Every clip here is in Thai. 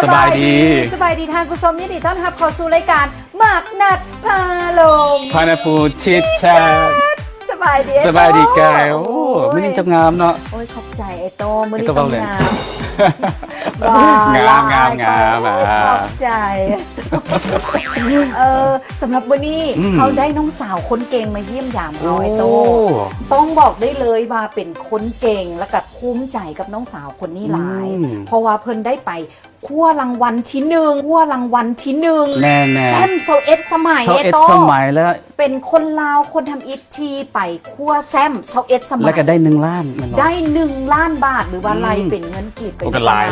สบายดีท่านผู้ชมยินดีต้อนรับเข้าสู่รายการหมากนัดพาลม พานาปูชิดแชท สบายดี สบายดีกายโอ้ไม่นี่จับงามเนาะ โอ้ยขอบใจไอ้โตมื้อนี้ ไอ้โต้ ต้อง เว้าเลย งาม งามอ่ะ ขอบใจสำหรับวันนี้เขาได้น้องสาวคนเก่งมาเยี่ยมยามเราไอ้โตต้องบอกได้เลยว่าเป็นคนเก่งและกับภูมิใจกับน้องสาวคนนี้หลาย เพราะว่าเพิ่นได้ไปคั่วรางวัลที่หนึ่งแน่แซมโซเอสสมัย เขา ไอ้ เอ็ด โต สมัยแล้ว เป็นคนลาวคนทำอิฐที่ไปคั่วแซมโซเอสสมั แล้ว ย ก็ได้1 ล้านมันบอก ได้1 ล้านบาทหรือว่าไรเป็นเงินกีบ โอ้ก็หลาย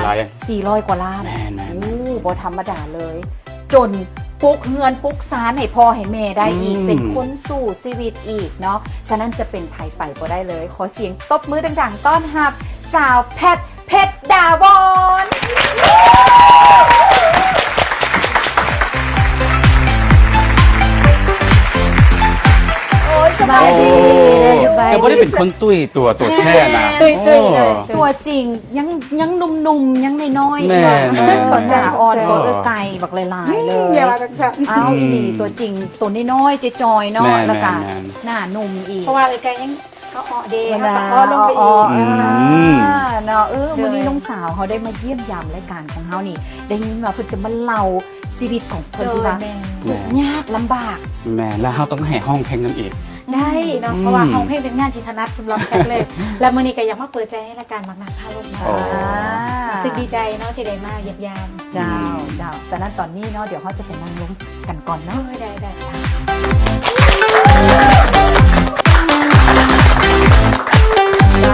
400 กว่าล้าน แน่ๆ โอ้บ่ธรรมดาเลย จนปลุกเงินปลุกซานให้พ่อให้แม่ได้อีก เป็นคนสู่ชีวิตอีกเนาะฉะนั้นจะเป็นไผไปบ่ได้เลย ขอเสียงตบมือดังๆ ต้อนรับ สาวแพทเพชรดาวอนสบายดี ก็ไม่ได้เป็นคนตุ้ยตัวแช่นะ ตุ้ย โอ้ ตัวจริงยังหนุ่มๆยังน้อยๆ แม่ หน้าอ่อนก็ไก่บักหลายๆเลย อย่ามาจังสัน อ้าวอีนี่ตัวจริงตัวน้อยๆจอยๆเนาะแล้วก็หน้านุ่มอีก เพราะว่าไอ้แกยังเขาออเดย์ เว เขา ลา ก็ลงไปอีก เนาะวันนี้น้องสาวเขาได้มาเยี่ยมยามรายการของเขานี่ได้ยินว่าเพิ่นจะมาเล่าชีวิตของเพิ่นที่ว่าทุกข์ยากลำบาก แม่แล้วเขาต้องให้ห้องเพลงนั้นอีก ได้เนาะเพราะว่าของเพลงเป็นงานที่ถนัดสำหรับแกเลย แล้วมื่อนี้ก็ยังมาเปิดใจให้รายการมักนักพาลงมา โอ้ รู้สึกดีใจเนาะที่ได้มาเยียบยาม เจ้าฉะนั้นตอนนี้เนาะเดี๋ยวเขาจะไปนั่งลงกันก่อน เอ เนาะ อได้ค่ะ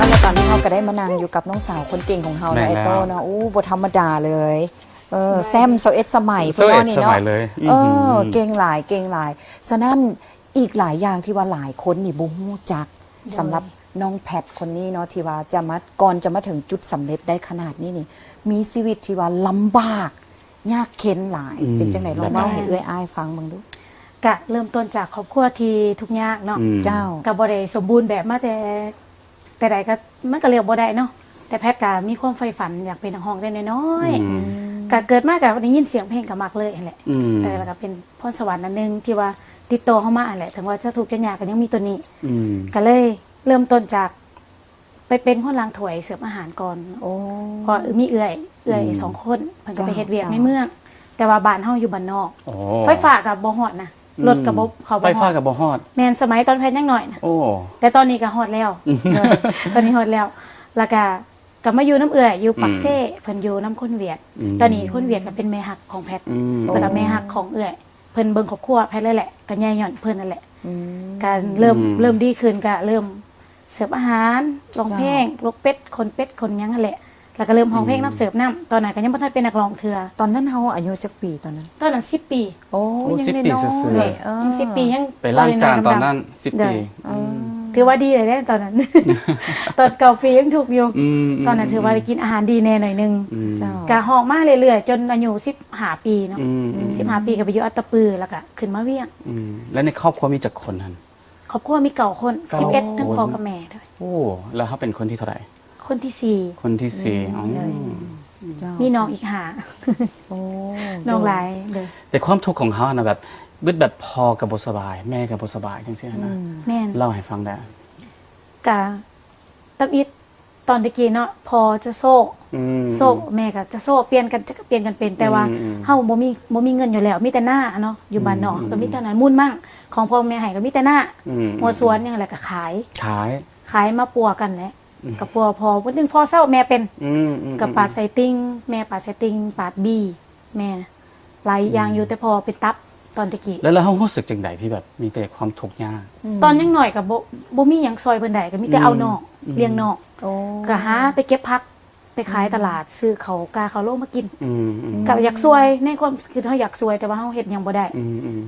แล้วตอนนี้เขาก็ได้มานั่งอยู่กับน้องสาวคนเก่งของเขาเนาะไอโต้เนาะบ่ธรรมดาเลยแซมโซเอสสมัย โซเอ็ด นี่ ส เนาะ มัยเลย เก่งหลายฉะนั้นอีกหลายอย่างที่ว่าหลายคนนี่บ่ฮู้จักสำหรับน้องแพทคนนี้เนาะที่ว่าก่อนจะมาถึงจุดสำเร็จได้ขนาดนี้นี่มีชีวิตที่ว่าลำบากยากเข็นหลายเป็นจังไหนลองเล่าให้เอื้อยอ้ายฟังเบิ่งดู กะเริ่มต้นจากครอบครัวที่ทุกข์ยากเนาะ เจ้า กับบ่ได้สมบูรณ์แบบมาแต่ใดก็มันก็เรียกบ่ได้เนาะแต่แพทย์ก็มีความใฝ่ฝันอยากเป็นนักร้องได้น้อยๆก็เกิดมาก็ได้ยินเสียงเพลงก็มักเลยนั่นแหละแล้วก็เป็นพรสวรรค์อันนึงที่ว่าติดตัวเข้ามาอันแหละถึงว่าจะทุกข์จะยากก็ยังมีตัวนี้ก็เลยเริ่มต้นจากไปเป็นคนล้างถ้วยเสิร์ฟอาหารก่อน โอ้ เพราะมีเอื่อย2 คนเพิ่นก็ไปเฮ็ดเวียกในเมือง แต่ว่าบ้านเฮาอยู่บ้านนอก โอ้ ไฟฟ้าก็บ่ฮอดนะรถก็บ่เข้า ไฟ บ่ฮ ฟ้า อด กับบ่ฮอด แม่นสมัยตอนแพทย์ยังน้อยนะ โอ้ แต่ตอนนี้ก็ฮอดแล้ว ตอนนี้ฮอดแล้ว แล้วก็กลับมาอยู่น้ำเอื่อยอยู่ปักเซ่เพิ่นอยู่น้ำคนเวียด ตอนนี้คนเวียดก็เป็นแม่ฮักของแพทย์แล้วก็แม่ฮักของเอื่อยเพิ่นเบิ่งครอบครัวแพทย์เลยแหละก็แย่หย่อนเพิ่นนั่นแหละการเริ่มดีขึ้นก็เริ่มเสิร์ฟอาหารร้องเพลงลกเป็ดคนหยังนั่นแหละแล้วก็เริ่มร้องเพลงน้ำเสิร์ฟน้ำตอนนั้นก็ยังบ่ทันเป็นนักร้องเทื่อ ตอนนั้นเฮาอายุจักปีตอนนั้น ตอนนั้น10 ปี โอ้ยัง 10 ได้ ปี น้อ ซื่อๆ ย ยัง10 ปียัง ไปล้างจานตอนนั้น10 ปี ถือว่าดีเลยแหละตอนนั้น ตอน9 ปียังถูกอยู่ตอนนั้นถือว่าได้กินอาหารดีแน่หน่อยนึง เจ้า กะห้องมาเรื่อยๆจนอายุ15 ปีเนาะ15 ปีก็ไปอยู่อัตตปือแล้วก็ขึ้นมาเวียง แล้วในครอบครัวมีจักคนทัน ครอบครัวมี9 คน11ทั้งพ่อกับแม่ด้วย โอ้แล้วเขาเป็นคนที่เท่าไหร่ คนที่ คนที่4อ๋อ เจ้า 4มีน้องอีกโอ้ 5น้องหลายเด้อ แต่ความทุกข์ของเขานะแบบบึดแบบพอกับบสบาย แม่กับบสบายจังซี่นะ แม่น เล่าให้ฟังได้ กะตับอิดตอนตะกี้เนาะพอจะโซ่แม่ก็จะโซ่เปลี่ยนกันเป็นแต่ว่าเฮาบ่มีเงินอยู่แล้วมีแต่หน้าเนาะอยู่บ้านนอกก็มีแต่นั้นมุ่นมั่งของพ่อแม่ให้ก็มีแต่หน้าหัวสวนอย่างไรก็ขายมาปัวกันแหละกับปัวพอวันนึงพ่อเศร้าแม่เป็นกับปาดไซติงแม่ปาดไซติงปาดบีแม่หลายอย่างอยู่แต่พอเป็นตับตอนตะกี้ แล้วเขารู้สึกจังไดที่แบบมีแต่ความทุกข์ยาก ตอนยังหน่อยกับบ่มีหยังซอยเพิ่นใดก็มีแต่เอานอกเลี้ยงนอก โอ้ ก็หาไปเก็บผักไปขายตลาดซื้อเขากาเขาโลกมากิน อืม ก็อยากซวยในความคือเฮาอยากซวยแต่ว่าเฮาเฮ็ดหยังบ่ได้ อืม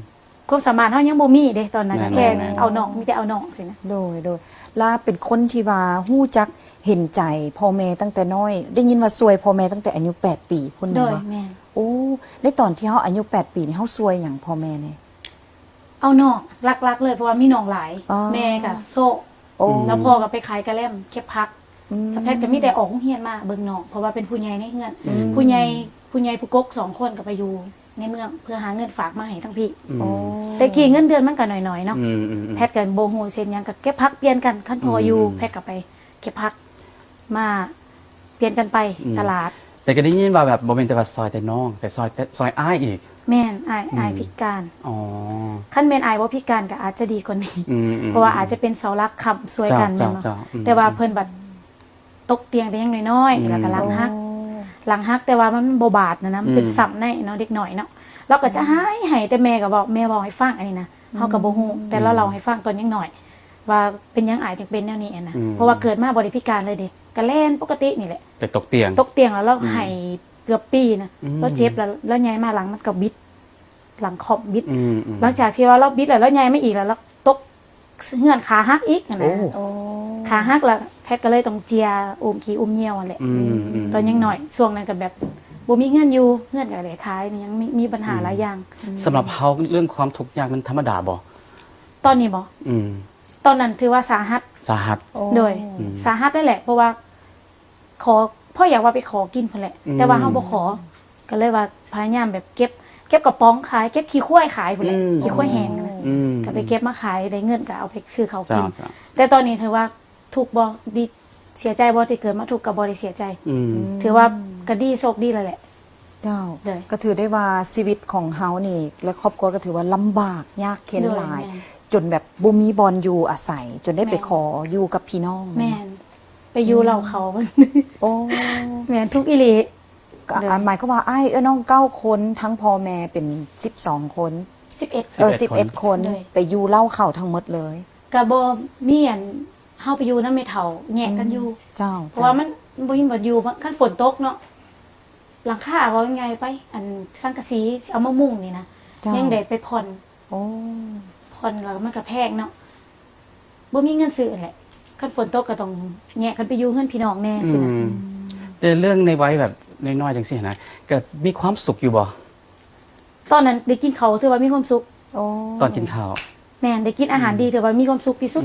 ความสามารถเฮายังบ่มีเด้ตอนนั้น แม่น แค่ แม่น เอานอกมีแต่เอานอกสินะ โดยลาเป็นคนที่ว่าฮู้จักเห็นใจพ่อแม่ตั้งแต่น้อย ได้ยินว่าซวยพ่อแม่ตั้งแต่อายุ8 ปีพุ่น โด นึง ย ว่า แม่น โอ้ในตอนที่เฮาอายุ8 ปีนี่เฮาซวยหยังพ่อแม่เนี่ย เอานอกลักๆเลยเพราะว่ามีน้องหลาย อ๋อ แม่ก็โซะ โอ้ แล้วพ่อก็ไปขายกระแลมเก็บผัก แต่แพทย์ก็มีแต่ออกโรงเรียนมาเบิ่งน้องเพราะว่าเป็นผู้ใหญ่ในเฮือนผู้ใหญ่ผู้กก2คนก็ไปอยู่ในเมืองเพื่อหาเงินฝากมาให้ทั้งพี่ โอ้ แต่กี่เงินเดือนมันก็หน่อยๆเนาะ อืม แพทย์ก็บ่ฮู้เช่นหยังก็เก็บพักเปลี่ยนกันคันพออยู่แพทย์ก็ไปเก็บพักมาเปลี่ยนกันไปตลาด แต่ก็ได้ยินว่าแบบบ่เป็นแต่ว่าซอยแต่น้องแต่ซอยอ้ายอีก แม่นอายพิการ อ๋อ ขั้นแม่นอายว่าพิการก็อาจจะดีกว่านี้ อืม เพราะว่าอาจจะเป็นเสาหลักค้ำช่วยกัน เจ้า แม่นบ่ เจ้าแต่ว่าเพิ่นบัดตกเตียงแต่ยังน้อยๆแล้วก็หลังหักหลังหักแต่ว่ามันบ่บาดนะมันเป็นซ้ำในเนาะเด็กน้อยเนาะเราก็จะให้แต่แม่ก็บอกแม่บอกให้ฟังอันนี้นะเฮาก็บ่ฮู้แต่เราให้ฟังตอนยังน้อย ว่าเป็นยังอายถึงเป็นแนวนี้นะเพราะว่าเกิดมาบ่ได้พิการเลยเด้ก็เล่นปกตินี่แหละ แต่ตกเตียง ตกเตียงแล้วเราให้เกือบปีนะแล้วเจ็บแล้วย้ายมาหลังมันก็บิดหลังขอบบิด หลังจากที่ว่าเราบิดแล้วย้ายไม่อีกแล้วตกเหือนขาหักอีกนะ โอ้ ขาหักแล้วแพทย์ก็เลยต้องเจียอุ้มขี้อุ้มเหี่ยวนั่นแหละตอนยังหน่อยช่วงนั้นก็แบบบ่มีเงินอยู่เงินก็เลยขายยังมีปัญหาหลายอย่าง สำหรับเฮาเรื่องความทุกข์ยากมันธรรมดาบ่ ตอนนี้บ่ อืม ตอนนั้นถือว่าสาหัส สาหัส โดยสาหัสนั่นแหละเพราะว่าพ่ออยากว่าไปขอกินเพิ่นแหละแต่ว่าเฮาบ่ขอก็เลยว่าพยายามแบบเก็บกระป๋องขายเก็บขี้ข้วยขายพุ่นแหละขี้ข้วยแห้งนั่นแหละ ก็ไปเก็บมาขายได้เงินก็เอาไปซื้อเขาวกิน จ้า แต่ตอนนี้ถือว่าถูกบ่ดีเสียใจบ่ที่เกิดมาถูกกับบ่ได้เสียใจ อืม ถือว่าก็ดีโชคดีแล้วแหละ เจ้า เลย ก็ถือได้ว่าชีวิตของเฮานี่ และครอบครัวก็ถือว่าลำบากยากเข็นหลาย จนแบบบ่มีบอลอยู่อาศัย จนได้ไปขออยู่กับพี่น้อง แม่นไปอยู่เราเขา โอ้ แม่นทุกอีหลี ก็หมายก็ว่าน้อง9คนทั้งพ่อแม่เป็น12คน 11 11 คน เลย ไปอยู่เล่าเข่าทั้งหมดเลย ก็บ่มีอันเฮาไปอยู่นำแม่เฒ่าแยกกันอยู่ เจ้า เพราะว่ามันบ่มีบ่อยู่คันฝนตกเนาะหลังคาว่ายังไงไป อันสังกะสีเอามามุงนี่นะ เจ้า ยังได้ไปผ่อน โอ้ ผ่อนแล้วมันก็แพงเนาะบ่มีเงินซื้อแหละคันฝนตกก็ต้องแยกกันไปอยู่เฮือนพี่น้องแน่สินะ แต่เรื่องในวัยแบบน้อยๆจังซี่นะก็มีความสุขอยู่บ่ ตอนนั้นได้กินเขาวถือว่ามีความสุข โอ้ ตอนกินข้าว แม่นได้กินอาหารดีถือว่ามีความสุขที่สุด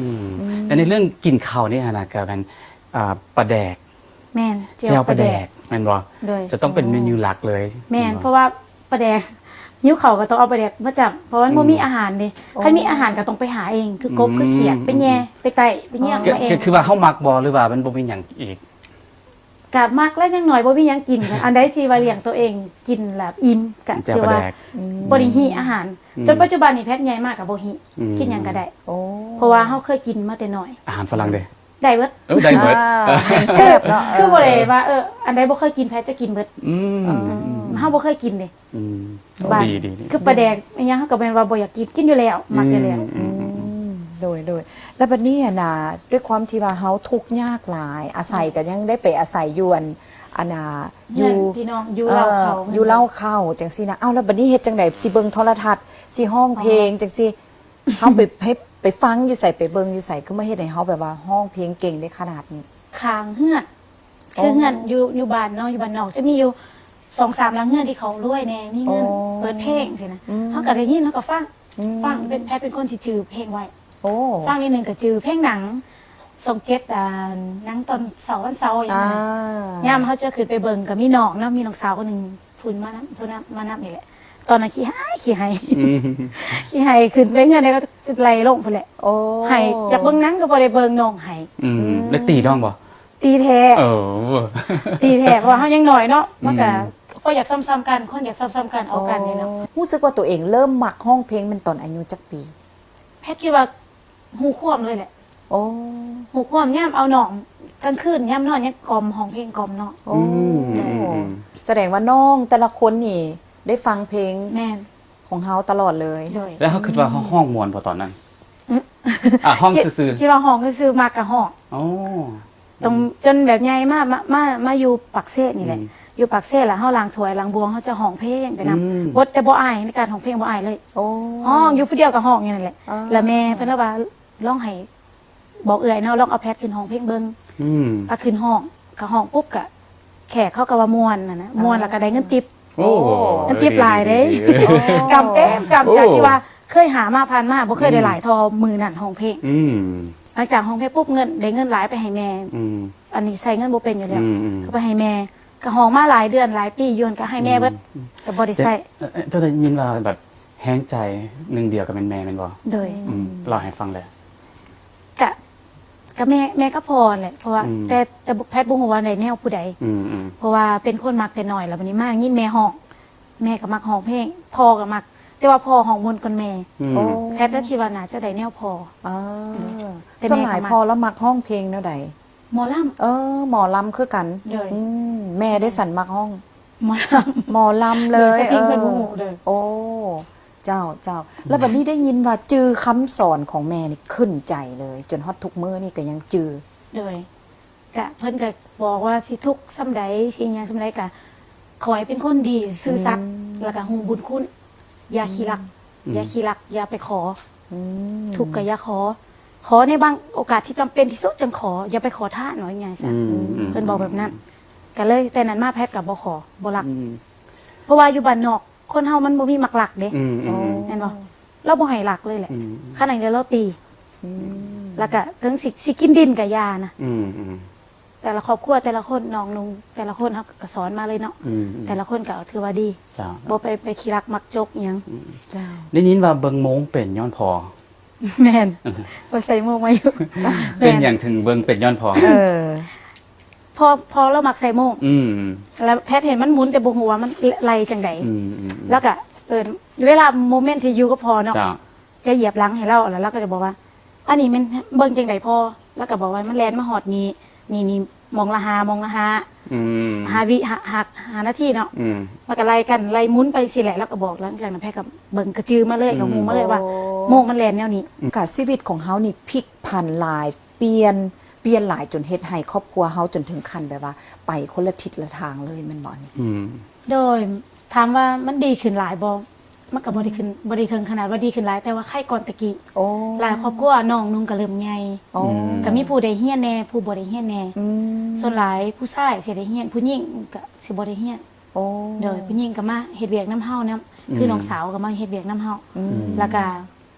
แต่ในเรื่องกินข้าวนี่นะก็เป็นปลาแดก แม่น เจียวปลาแดกแม่นบ่ โดย จะต้องเป็นเมนูหลักเลย แม่นเพราะว่าปลาแดกหิวเขาวก็ต้องเอาปลาแดกมาจับเพราะว่ามันบ่มีอาหารเด้คันมีอาหารก็ต้องไปหาเอง คือกบคือเขียดไปแย่ไปไต่ไปเยี่ยงมาเอง คือว่าเฮามักบ่หรือว่ามันบ่มีหยังอีก กะมักแล้วยังหน่อยบ่มีหยังกินค่ะอันใดที่ว่าเลี้ยงตัวเองกินแล้วอิ่มกะ เจียว ถือ ปลา ว่า แดก บ่ได้หิอาหาร จนปัจจุบันนี้แพทย์ใหญ่มากก็บ่หิกินหยังก็ได้ โอ้ เพราะว่าเฮาเคยกินมาแต่น้อย อาหารฝรั่งเด้ ได้เบิด ได้เบิด แซ่บเนาะ คือบ่ได้ว่าอันใดบ่เคยกินแพทย์จะกินเบิด อืม เฮาบ่เคยกินเด้ อืม บ้าน ดี คือปลาแดกอิหยังเฮาก็เป็นว่าบ่อยากกินอยู่แล้วมักอยู่แล้ว โดยแล้วบัดนี้นะด้วยความที่ว่าเฮาทุกข์ยากหลาย อาศัยก็ยังได้ไปอาศัยอยู่อันน่ะอ เพื่อน ยู่ พี่น้องอยู่เล่าเขา อยู่เล่าเข้าจังซี่นะเอ้าแล้วบัดนี้เฮ็ดจังไดสิเบิ่งโทรทัศน์สิห้องเพลงจังซี่เฮาไปฟังอยู่ใส่ไปเบิ่งอยู่ใส่คือมาเฮ็ดให้เฮาแบบว่าห้องเพลงเก่งได้ขนาดนี้ คางเฮือนคือเฮือนอยู่บ้านเนาะอยู่บ้านนอกจะมีอยู่2-3หลังเฮือนที่เขารวยแน่มีเงินเปิดเพลงสินะเฮาก็ได้ยินแล้วก็ฟังเป็นแพทย์เป็นคนที่จื้อเพลงไว้ โอ้ ฟังนิดนึงก็จื้อเพลงหนังส่งเจ็ดหนังตอนเสาร์วันเสาร์อย่าง อ่า นั้นย่ามเขาจะขึ้นไปเบิ่งกับมีน้องเนาะมีน้องสาวคนหนึงฝุ่นมานํเพิ่นมานํนี่แหละตอนนั้นขี้หายขี้หายขึ้นไปเฮือนได้ก็จะไล่ลงพุ่นแหละ โอ้ หายจากเบิ่งหนังก็บ่ได้เบิ่งน้องหาย แล้วตีน้องบ่ ตีแท้ เออ ตีแท้เพราะว่าเฮายังน้อยเนาะมันก็ก็อยากซ้ำๆกันคนอยากซ้ำๆกันเอากันนี่เนาะ รู้สึกว่าตัวเองเริ่มมักห้องเพลงมันตอนอายุจักปี แพทย์คิดว่าหูควมเลยแหละ โอ้ หูควมย่ามเอาน้องกลางคืนย่ามนอนเนี่ยกล่อมห้องเพลงกล่อมเนาะ โอ้แสดงว่าน้องแต่ละคนนี่ได้ฟังเพลง แม่น ของเฮาตลอดเลย โดย แล้วเขาคิดว่าห้องมวนพอตอนนั้นห้องซื่อ คิดว่าห้องซื่อๆมากกับห้อง ๆอ๋อ ตรงจนแบบใหญ่มาอยู่ปักเสษนี่แหละอยู่ปักเสษแล้วเฮาล้างถ้วยล้างบวงเฮาจะห้องเพลงไปนำบทแต่บ่อายในการห้องเพลงบ่อายเลย โอ้ ห้องอยู่ผู้เดียวกับห้องอย่างนั้นแหละ อ่า แล้วแม่เพิ่นว่าลองให้บอกเอื้อยเนาะลองเอาแพทขึ้นห้องเพลงเบิ่ง ก็ขึ้นห้องก็ห้องปุ๊บก็แขกเข้ากับว่ามวนนะมวนแล้วก็ได้เงินติป โอ้ น้ำทิพย์ลายเด้ กำเต็มกำจากที่ว่าเคยหามาพันมาบ่เคยได้หลายทอมือนั่นห้องเพลงหลังจากห้องเพลงปุ๊บเงินได้เงินหลายไปให้แม่ อันนี้ใช้เงินบ่เป็นอยู่แล้ว อืม ก็ไปให้แม่ก็ห้องมาหลายเดือนหลายปีอยู่ก็ให้แม่เบิดก็บ่ได้ใช้ เจ้าได้ยินว่าแบบแห้งใจหนึ่งเดียวกับแม่แม่นบ่ โดย เล่าให้ฟังเลย ก็แม่ก็พอแหละเพราะว่า อืม แต่แพทย์บ่ฮู้ว่าในแนวผู้ใด อืม เพราะว่าเป็นคนมักแต่น้อยแล้ววันนี้มายินแม่ฮ้องแม่ก็มักฮ้องเพลงพ่อก็มัก แต่ว่าพ่อฮ้องมนต์ก่อนแม่ โอ้ แพทย์ก็คิดว่าน่าจะได้แนวพอ อ่า แต่แม่ ส่วนหลาย ก็มัก พอแล้วมักห้องเพลงแนวใด หมอล หมอลำคือกัน เลย แม่ได้สันมักห้อง ำหมอล หมอลำ ำ เลย สติเพิ่นบ่ฮู้เลย โอ้เจ้า แล้วบัดนี้ได้ยินว่าจือคำสอนของแม่นี่ขึ้นใจเลย จนฮอดทุกมื้อนี่ก็ยังจือ เลยก็เพิ่นก็บอกว่าสิทุกข์ส่ำใดสิหยังส่ำใดก็ขอให้เป็นคนดีซื่อสัตย์แล้วก็ฮู้บุญคุณอย่าขี้รัก อย่าขี้รัก อย่าไปขอ อืม ทุกข์ก็อย่าขอในบางโอกาสที่จำเป็นที่สุดจังขอ อย่าไปขอทานว่าอย่างไงซะเพิ่นบอกแบบนั้นก็เลยแต่นั้นมาแพทย์ก็บ่ขอบ่รัก เพราะว่าอยู่บ้านนอก คนเฮามันบ่มีมักรักเด้ แม่นบ่เราบ่ให้รักเลยแหละขนาดเดียวเราตี แล้วก็ถึงสิกินดินกับยานะแต่ละครอบครัวแต่ละคนน้องนุงแต่ละคนเขาก็สอนมาเลยเนาะแต่ละคนก็ถือว่าดี จ้า บ่ไปขี้รักมักจกหยัง เจ้า ได้ยินว่าเบิ่งโมงเป็นย้อนพอ แม่นบ่ใส่หมวกมาอยู่ เป็น แม่น อย่างถึงเบิ่งเป็นย้อนพอ พอเรามักใส่หมวกแล้วแพทย์เห็นมันหมุนแต่บ่ฮู้ว่ามันไหลจังไดแล้วก็เวลาโมเมนต์ที่อยู่ก็พอเนาะ จ้า จะเหยียบหลังให้เราแล้วเราก็จะบอกว่า อันนี้มันเบิ่งจังไดพอแล้วก็บอกว่ามันแล่นมาฮอดนี่มองละหาวิหานาทีเนาะมันก็ไล่กันไล่หมุนไปสิแหละแล้วก็บอกแล้วจากนั้นแพทย์ก็เบิ่งกระจือมาเลยก็ฮู้มาเลยว่าโมกมันแล่นแนวนี้ กชีวิตของเฮานี่พลิกผันหลายเปลี่ยนหลายจนเฮ็ดให้ครอบครัวเฮาจนถึงขั้นแบบว่า ไปคนละทิศละทางเลยแมันบ่นี่ โดยถามว่ามันดีขึ้นหลายบ่มันก็บ่ได้ถึงขนาดว่าดีขึ้นหลายแต่ว่าไข้ก่อนตะกี้ โอ้ หลายครอบครัวน้องนุ่งก็เริ่มใหญ่ โอ้ ก็มีผู้ได้เฮียนแน่ผู้บ่ได้เฮียนแน่ อืม ส่วนหลายผู้ชายสิได้เฮียนผู้หญิงก็สิบ่ได้เฮียน โอ้ โดยผู้หญิงก็มาเฮ็ดเวียกนำเฮานํคือน้องสาวก็มาเฮ็ดเวียกนำเฮาแล้วก็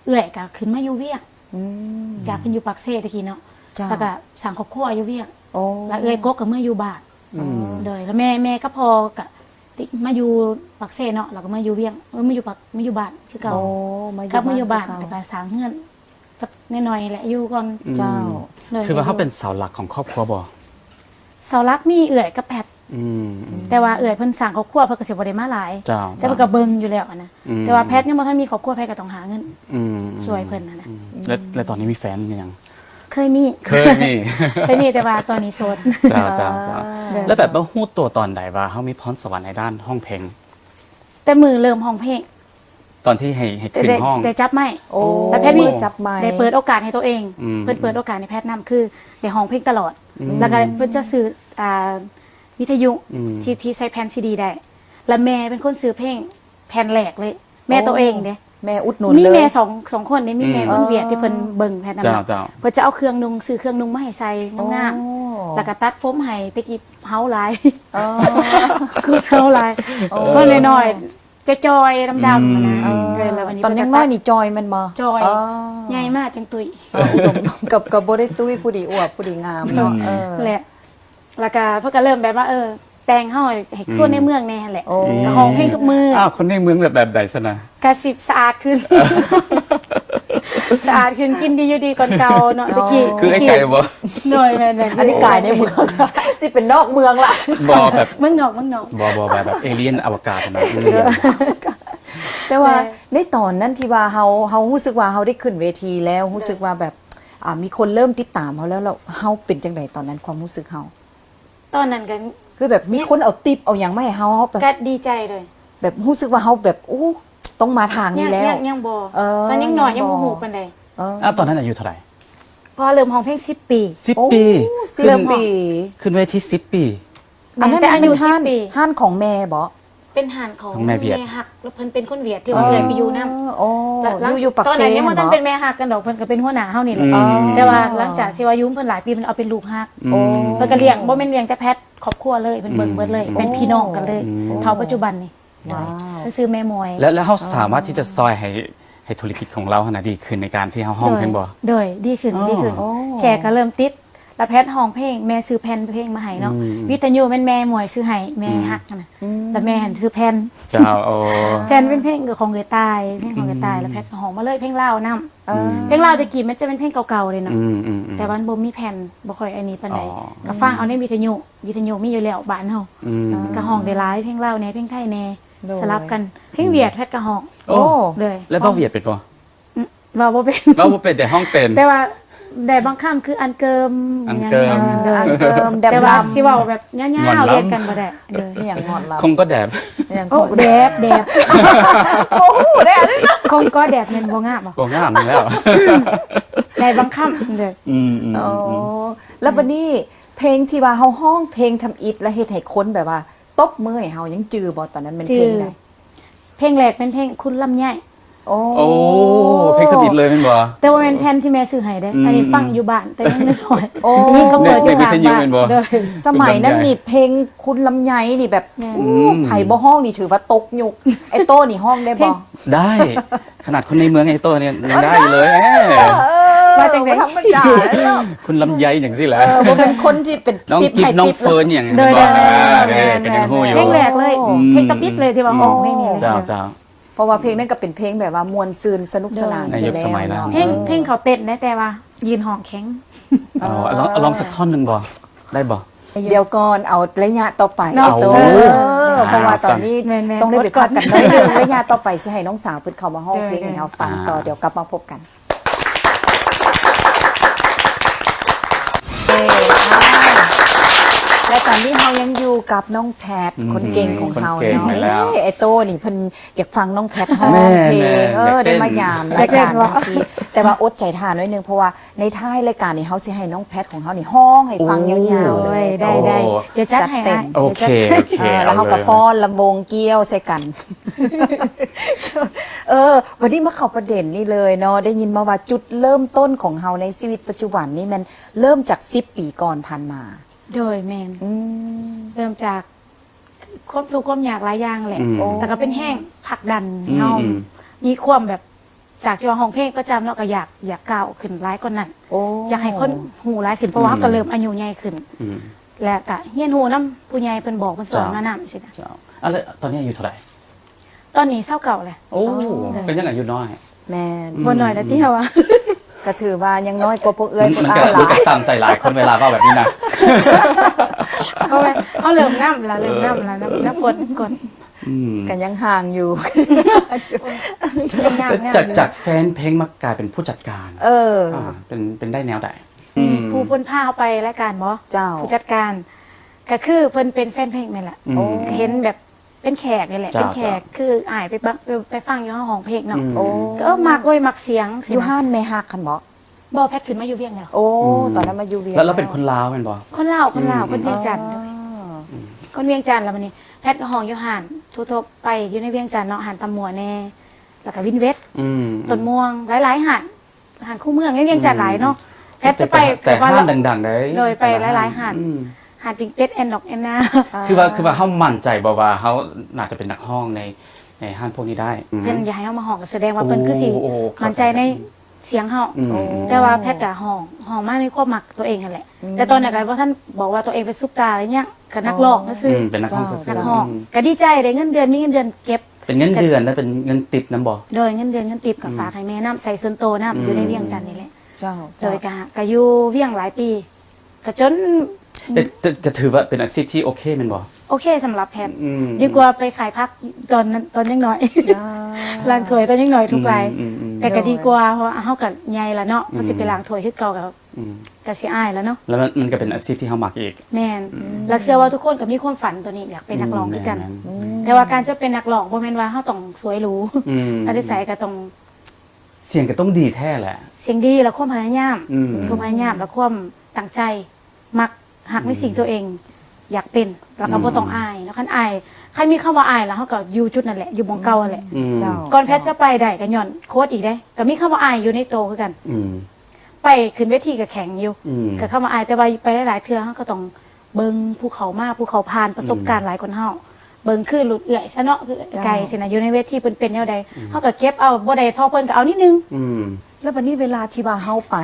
เอื้อยก็ขึ้นมาอยู่เวียก อืม จากเพิ่นอยู่ปากเซตะกี้เนาะ จ้า แล้วก็สร้างครอบครัวอยู่เวียก โอ้ แล้วเอื้อยกกก็มาอยู่บ้านโดยแล้วแม่ก็พอก็มาอยู่ปากเซเนาะแล้วก็มาอยู่เวียงมาอยู่บ้านคือเก่า โอ้ กลับมาอยู่บ้าน เก่ แต่ก็สร้างเฮือนกับน้อยๆแหละอยู่ก่อน เจ้า เลย คือว่าเขาเป็นเสาหลักของครอบครัวบ่ เสาหลักมีเอื้อยกับแพท แต่ว่าเอื้อยเพิ่นสร้างครอบครัวเพิ่นก็สิบ่ได้มาหลาย เจ้า แต่เพิ่นก็เบิ่งอยู่แล้วอะนะแต่ว่าแพทยังบ่ทันมีครอบครัวแพทก็ต้องหาเงินช่วยเพิ่นนะ แล้วตอนนี้มีแฟนหรือยัง เคยมี เคยมี เคยมีแต่ว่าตอนนี้โสด เจ้าแล้วแบบว่าฮู้ตัวตอนใดว่าเขามีพรสวรรค์ในด้านห้องเพลง แต่มือเริ่มห้องเพลง ตอนที่ให้ขึ้นห้อง ได้จับไม้ โอ้ แล้วแพทย์มี จับไม้ ได้เปิดโอกาสให้ตัวเอง อืม เพิ่นเปิดโอกาสให้แพทย์นำคือได้ห้องเพลงตลอด แล้วก็เพิ่นจะซื้อวิทยุที่ใช้แผ่นซีดีได้ แล้วแม่เป็นคนซื้อเพลงแผ่นแรกเลย แม่ตัวเองเด้ แม่อุดหนุน มี เลย แม่สองคนนี่มีแม่คนเวียดที่เพิ่นเบิ่งแผ่นนั้น เจ้า น่ะ เจ้า เพิ่นจะเอาเครื่องนุ่งซื้อเครื่องนุ่งมาให้ใส่งาม โอ้ ๆแล้วก็ตัดผมให้ไปกีเฮาหลาย อ๋อ คือเฮาหลายก็น้อยๆจะจอยๆดำๆนะ เลยแล้ววันนี้ ตอนยังน้อยนี่จอยมันมา จอยใหญ่มากจังตุย อุดมกับบ่ได้ตุ้ยผู้ดีอวบผู้ดีงามเนาะแหละแล้วก็เพิ่นก็เริ่มแบบว่าแต่งเฮาให้คนในเมืองแน่แหละ โอ้ ก็ห้องเพลงทุกมือ อ้าวคนในเมืองแบบใดซะนะ กระสิบสะอาดขึ้น สะอาดขึ้นกินดีอยู่ดีก่อนเก่าเนาะตะกี้ คือไอ้ไก่บ่ หน่อยแม่น อันนี้กายในเมืองสิเป็นนอกเมืองล่ะ บ่แบบ เมืองนอก บ่แบบเอเลี่ยนอวกาศนะ แต่ว่าในตอนนั้นที่ว่าเฮารู้สึกว่าเฮาได้ขึ้นเวทีแล้วรู้สึกว่าแบบมีคนเริ่มติดตามเฮาแล้วเฮาเป็นจังไดตอนนั้นความรู้สึกเฮา ตอนนั้นก็ คือแบบมีคนเอาติปเอาหยังมาให้เฮาแบบ ก็ดีใจเลย แบบรู้สึกว่าเฮาแบบต้องมาทางนี้แล้ว ยังบ่ เออ ตอนยังน้อยยัง บ่ บ่ฮู้ปานใด อ้าวตอนนั้นอายุเท่าไหร่ พอเริ่มห้องเพลง10 ปี 10 ปี 10 ปี ขึ้นเวที10 ปี อันนั้น แต่อายุ เป็นห้าน 10 ปี ห้านของแม่บ่ เป็นหานของ ของแม่เวียด ฮักแล้วเพิ่นเป็นคนเวียดที่ว่าเคยไปอยู่นำ โอ้อยู่ปัก ตอน เซ นั้นยังบ่ทัน บ่ เป็นแม่ฮักกันดอกเพิ่นก็เป็นหัวหน้าเฮานี่แหละ อืม แต่ว่าหลังจากที่ว่ายุ่มเพิ่นหลายปีเพิ่นเอาเป็นลูกฮัก โอ้ เพิ่นก็เลี้ยงบ่แม่นเลี้ยงแต่แพทย์ครอบครัวเลยเป็นเบิ่งเบิดเลย เป็นพี่น้องกันเลย เท่าปัจจุบันนี่ ว้าว เพิ่นซื้อแม่มวย แล้วเขาสามารถที่จะซอยให้ธุรกิจของเราขนาดดีขึ้นในการที่เขาห้องเพลงบ่ โดยดีขึ้น อ๋อ ดีขึ้น โอ้ แขกก็เริ่มติด แล้วแพทย์ห้องเพลงแม่ซื้อแผ่นเพลงมาให้เนาะวิทยุแม่หมวยซื้อให้แม่ฮักนะแล้วแม่หันซื้อแผ่น เจ้าโอ้ แผ่นเป็นเพลงของเกยตายเพลงของเกยตายแล้วแพทย์ก็ห้องมาเลยเพลงลาวนํเพลงลาวตะกี้มันจะเป็นเพลงเก่าๆเลยเนาะแต่วันบ่มีแผ่นบ่ค่อยอันนี้ปานใดก็ฟังเอาในวิทยุมีอยู่แล้วบ้านเฮาก็ห้องได้หลายเพลงลาวแหน่เพลงไทยแหน่สลับกันเพลงเวียดแพทย์ก็ห้อง โอ้ เลย แล้วเว้าเวียดเป็นบ่ ว่าบ่เป็น เว้าบ่เป็นแต่ห้องเป็น แต่ว่าได้บางคำคืออันเกิม อันเกิม เดิ อั น นเกิมแดบ แต่ว่า ลำ สิเว้าแบบยาวๆเรียนกันบ่ได้เลย อย่างงอนเรา คงก็แดบ อย่าง โอ้แดบ โอ้โหได้อันนี้ คงก็แดบแม่นบ่งามบ่ บ่งามแล้ว ได้บางคำเลย โอ้แล้วบัดนี้เพลงที่ว่าเฮาห้องเพลงทำอิฐแล้วเฮ็ดให้คนแบบว่าตบมือให้เฮายังจือบ่ตอนนั้นมันเพลงใด เพลงแรกเป็นเพลงคุณลำไย โอ้ โอ้เพลงทบิดเลยแม่นบ่ แต่ว่าเป็นแผ่นที่แม่ซื้อให้เด้อันนี้ฟังอยู่บ้านแต่ยังน้อย โอ้ นี่ก็เปิดอยู่ ในวิ ทาง ทยุ บ้าน แม่นบ่ เด้อ สมัยนั้นนี่เพลงคุณลำไยนี่แบบ แม่ อู้ไผบ่ห้องนี่ถือว่าตกยุคไอ้โต้นี่ห้องได้บ่ ได้ ขนาดคนในเมืองไอ้โตเนี่ยยังได้อยู่เลย ว่าจังได๋ ธรรมดาเนาะ คุณลำไยอย่างสิแหละ บ่เป็นคนที่เป็น น้อง ติ๊บ กิ๊บ ให้ น้อง ติ๊บ เฟิร์นอย่าง เด้อ บอก เด้อ เป็นยังฮู้อยู่ เพลงแรกเลยเพลงตะปิดเลยที่ว่าห้องเพลงนี้ เจ้าเจ้า เพราะว่าเพลงนั้นก็เป็นเพลงแบบว่ามวลซืนสนุกสนาน ในยุคสมัยนั้น เพลงเขาเต้นได้แต่ว่ายืนห้องแข็ง อ๋อลองสักท่อนหนึงบ่ได้บ่ เดี๋ยวก่อนเอาระยะต่อไป เนาะ ตัว เอา เพราะว่าตอนนี้ แม่นๆ ต้องได้ไปพักกันหน้อยหนึงระยะต่อไปสิให้น้องสาวเพิ่นเข้ามาห้องเพลงให้เราฟังต่อ อ่า เดี๋ยวกลับมาพบกันและตอนนี้เรายังอยู่กับน้องแพทคนเก่งของเรา คนเก่ง เนาะ ไปแล้ว ไอ้โตนี่เพิ่นอยากฟังน้องแพทห้อง แม่ เพลง แม่อยากเต้น ได้มายาม อยาร าย กเต้ กาน ร วะ ทันทีแต่ว่าอดใจทานน้อยหนึงเพราะว่าในท้ายรายการนี่เฮาสิให้น้องแพทของเฮานี่ห้องให้ฟังยาวๆเล โอ้ ย ยได้ได้เดี๋ยวจัดให้ จัดเต็ม โอเคโอเค แล้วเขากับฟ้อนลำวงเกี้ยวใส่กัน วันนี้มาเข้าประเด็นนี่เลยเนาะได้ยินมาว่าจุดเริ่มต้นของเฮาในชีวิตปัจจุบันนี่มันเริ่มจาก10 ปีก่อนผ่านมา โดยแมน อืม เริ่มจากความสุขความอยากหลายอย่างแหละ อืม แต่ก็เป็นแห้งผลักดัน อืม เฮา อืม มีความแบบจากที่ว่าห้องเพลงประจำเนาะก็อยากก้าวขึ้นร้ายกว่านั้น โอ้ อยากให้คนหูร้ายขึ้นเพราะว่าเขาก็เริ่มอายุใหญ่ขึ้น อืม และก็เฮียนหูน้ำผู้ใหญ่เพิ่นบอกเพิ่นสอนมานํสินะ เจ้าแล้วตอนนี้อายุเท่าไหร่ ตอนนี้เศร้าเก่าเลย โอ้เป็นยังอายุน้อย แม่น บ่หน่อยแล้วที่เฮาว่า ก็ถือว่ายังน้อยกว่าพวกเอื้อยพว มัน ก ก็ อ้าวห รู้ ลา สึ ย กตามใจหลายคนเวลาว่าแบบนี้นะ เพราะว่าเขาเริ่มน้ำแล้วน้ำกด อืม กันยังห่างอยู่ เป็นงาม แล้วจากแฟนเพลงมากลายเป็นผู้จัดการ เออ เป็นได้แนวใด ผู้เพิ่นพาเอาไปรายการบ่ เจ้า ผู้จัดการก็คือเพิ่นเป็นแฟนเพลงนี่แหละ อืม เห็นแบบเป็นแขกนี่แหละ จ้า เป็นแขกคืออ่ายไปฟังอยู่ห้องเพลงเนาะ โอ้ ก็มักเว้ยมักเสียงสิ อยู่ห้านแม่ฮักคันบ่ บ่แพทขึ้นมาอยู่เวียงแล้ว โอ้ตอนนั้นมาอยู่เรียน แล้วเราเป็นคนลาวเป็นบ่ คนลาวคนเวียงจันทน์ อ๋อ คนเวียงจันทน์แล้วบัดนี้แพทก็ห้องอยู่ห่านทั่วๆไปอยู่ในเวียงจันทน์เนาะห่านตำมัวแน่แล้วก็วินเวท อืม ต้นม่วงหลายๆห่านคู่เมืองในเวียงจันทน์หลายเนาะแพทจะไป แต่ วัน ห้า ละ งดังๆได้ โดยไปหลายๆหาด อืม ห่านจิงเป็ดแอนดอกแอนนา คือว่าเขามั่นใจบ่ว่าเขาน่าจะเป็นนักห้องในห้างพวกนี้ได้อืม เพิ่นอยากให้เฮามาห้องก็แสดงว่าเพิ่นคือสิ โอ้ มั่นใจในเสียงเฮา อืม แต่ว่าแพทย์ก็ห้องมาในความมักตัวเองนั่นแหละ แต่ตอนนั้นก็บ่ท่านบอกว่าตัวเองเป็นซุปตาอะไรเงี้ยก็นักร้องซื่อ เป็นนักห้อง เจ้า ซื่ นั อก ห้องก็ดีใจได้เงินเดือนมีเงินเดือนเก็บ เป็นเงินเดือนแล้วเป็นเงินติดน้ำบ่ โดยเงินเดือนเงินติบกับฝากให้แม่น้ำใส่ส่วนโตวน้ำอยู่ในเวียงจันทน์นี่แหละ เจ้า โดยก็อยู่เวียงหลายปีก็จน แต่ก็ถือว่าเป็นอาชีพที่โอเคแมันบ่ โอเคสำหรับแพทย์ อืม ดีกว่าไปขายพักตอนยังน้อย ล้างถ้วยตอนยังน้อยทุกราย อืม แต่ก็ดีกว่าเพราะว่าเฮาก็ใหญ่แล้วเนาะก็สิไปล้างถ้วยคือเก่าก็ อืม ก็สิอายแล้วเนาะ แล้วมันก็เป็นอาชีพที่เขามักอีก แม่นหลักเชื่อว่าทุกคนก็มีความฝันตัวนี้อยากเป็นนักร้องคือกัน แม่ แต่ว่าการจะเป็นนักร้องบ่แม่นว่าเฮาต้องสวยหรู อืม อันที่ใส่ก็ต้อง เสียงก็ต้องดีแท้แหละ เสียงดีแล้วความพยายาม อืม ความพยายามแล้วความตั้งใจ มักหักในสิ่งตัวเอง อยากเป็นแล้วก็บ่ต้องอายแล้วคันอายใครมีคำว่าอายแล้วเฮาก็อยู่จุดนั่นแหละอยู่หม่องเก่านั่นแหละ อืม เจ้า ก่อนแพทย์จะไปได้ก็ย้อนโค้ดอีกได้ก็มีคำว่าอายอยู่ในโตคือกัน อืม ไปขึ้นเวทีก็แข็งอยู่ อืม ก็เข้ามาอายแต่ว่าไปหลายๆเทื่อเฮาก็ต้องเบิ่งภูเขามาภูเขาผ่านประสบการณ์หลายคนเฮา เบิ่งคือหลุดเอื่อยซะเนาะคือไก่สินะอยู่ในเวทีเพิ่นเป็นแนวใดเฮาก็เก็บเอาบ่ได้ทอเพิ่นก็เอานิดนึง อืม แล้ววันนี้เวลาที่ว่าเฮาไป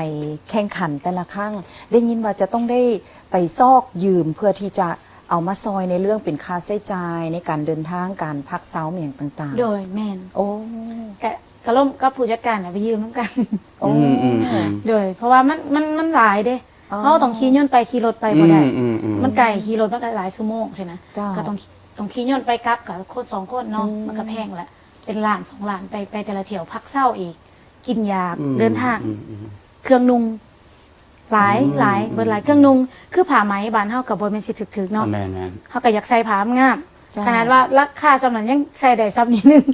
แข่งขันแต่ละครั้งได้ยินว่าจะต้องได้ไปซอกยืมเพื่อที่จะเอามาซอยในเรื่องเป็นค่าใช้จ่ายในการเดินทางการพักเซ้าอย่างต่าง โดยแม่น ๆ โอ้ ก็ล่มก็ผู้จัดการน่ะไปยืมนํกัน โอ้ โดยเพราะว่ามันหลายเด้ อ๋อ เฮาต้องขี่ยนต์ไปขี่รถไปบ่ได้ อืม มันไกลขี่รถมันก็หลายชั่วโมงใช่นะ เจ้า ก็ต้องขี่ยนต์ไปกลับกับคน2คนเนาะมันก็แพงแหละเป็นล้าน2ล้านไปแต่ละเที่ยวพักเช้าอีก กินยาเดินทาง เครื่องนุ่งหลายเบิดหลายเครื่องนุ่งคือผ้าไหมบ้านเฮาก็บ่แม่นสิถึกๆเนาะ แม่น เฮาก็อยากใส่ผ้างาม จ้ะ ขนาดว่าราคาสำนั้นยังใส่ได้ซ้ำนิดนึง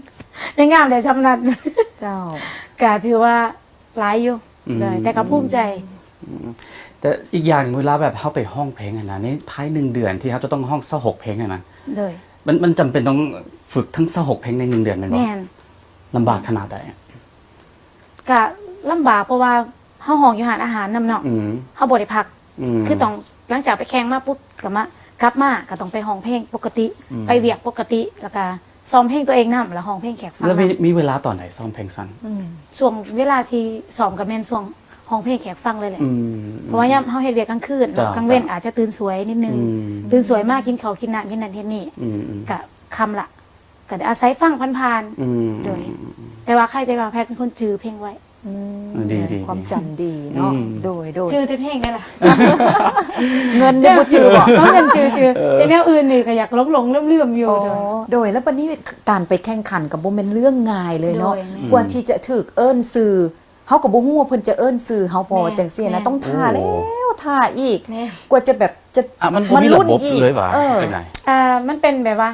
ยังงามได้ซ้ำนั้น เจ้า ก็ถือว่าหลายอยู่เลยแต่ก็ภูมิใจ แต่อีกอย่างเวลาแบบเข้าไปห้องเพลงนะนี่ภาย1 เดือนที่เขาจะต้องห้อง26เพลงนะ เลย มันจำเป็นต้องฝึกทั้ง26เพลงใน1 เดือนแมันบ่ แม่น ลำบากขนาดใด ก็ลำบากเพราะว่าเฮาห้องอยู่หารอาหารนำเนาะ อืม เฮาบ่ได้พัก ม คือต้องหลังจากไปแข่งมาปุ๊บกลับมาก็ต้องไปห้องเพลงปกติ ไปเวียกปกติแล้วก็ซ้อมเพลงตัวเองนํแล้วห้องเพลงแขกฟัง แล้ว นำ มีเวลาตอนไหนซ้อมเพลงสั้น ช่วงเวลาที่ซ้อมก็แม่นช่วงห้องเพลงแขกฟังเลยแหละ เพราะว่ายามเฮาเฮ็ดเวียกกลางคืน จ้ะ กลางเว้นอาจจะตื่นสวยนิดนึง อืม ตื่นสวยมากกินข้าวกินน้ำกินนั่นเฮ็ดนี่ อืม ก็ค่ำละก็ได้อาศัยฟังผ่าน อืม ๆโดย แต่ว่าใครแต่ว่าแพทย์เป็นคนจื้อเพลงไว้ ดี ความจำดีเนาะ อืม โดย จื้อแต่เพลงนี่ล่ะ เงินเนี่ยบ่จือบ่ ต้องเงินจื้อแต่แนวอื่นนี่ก็อยากหลงๆเลื่อมๆอยู่ โอ้ โดย โดยแล้ววันนี้การไปแข่งขันกับบ่แม่นเรื่องง่ายเลยเนาะ โดยแม่ กว่าที่จะถึกเอิ้นสื่อเฮาก็บ่ฮู้ว่าเพิ่นจะเอิ้นสื่อเฮาพอ แม่ จังซี่นะ แม่ ต้องท่าแล้วท่าอีก แม่ กว่าจะแบบจะ อ่ะมันมีระบบเลยว่ะ เออ เป็นไง มันเป็นแบบว่า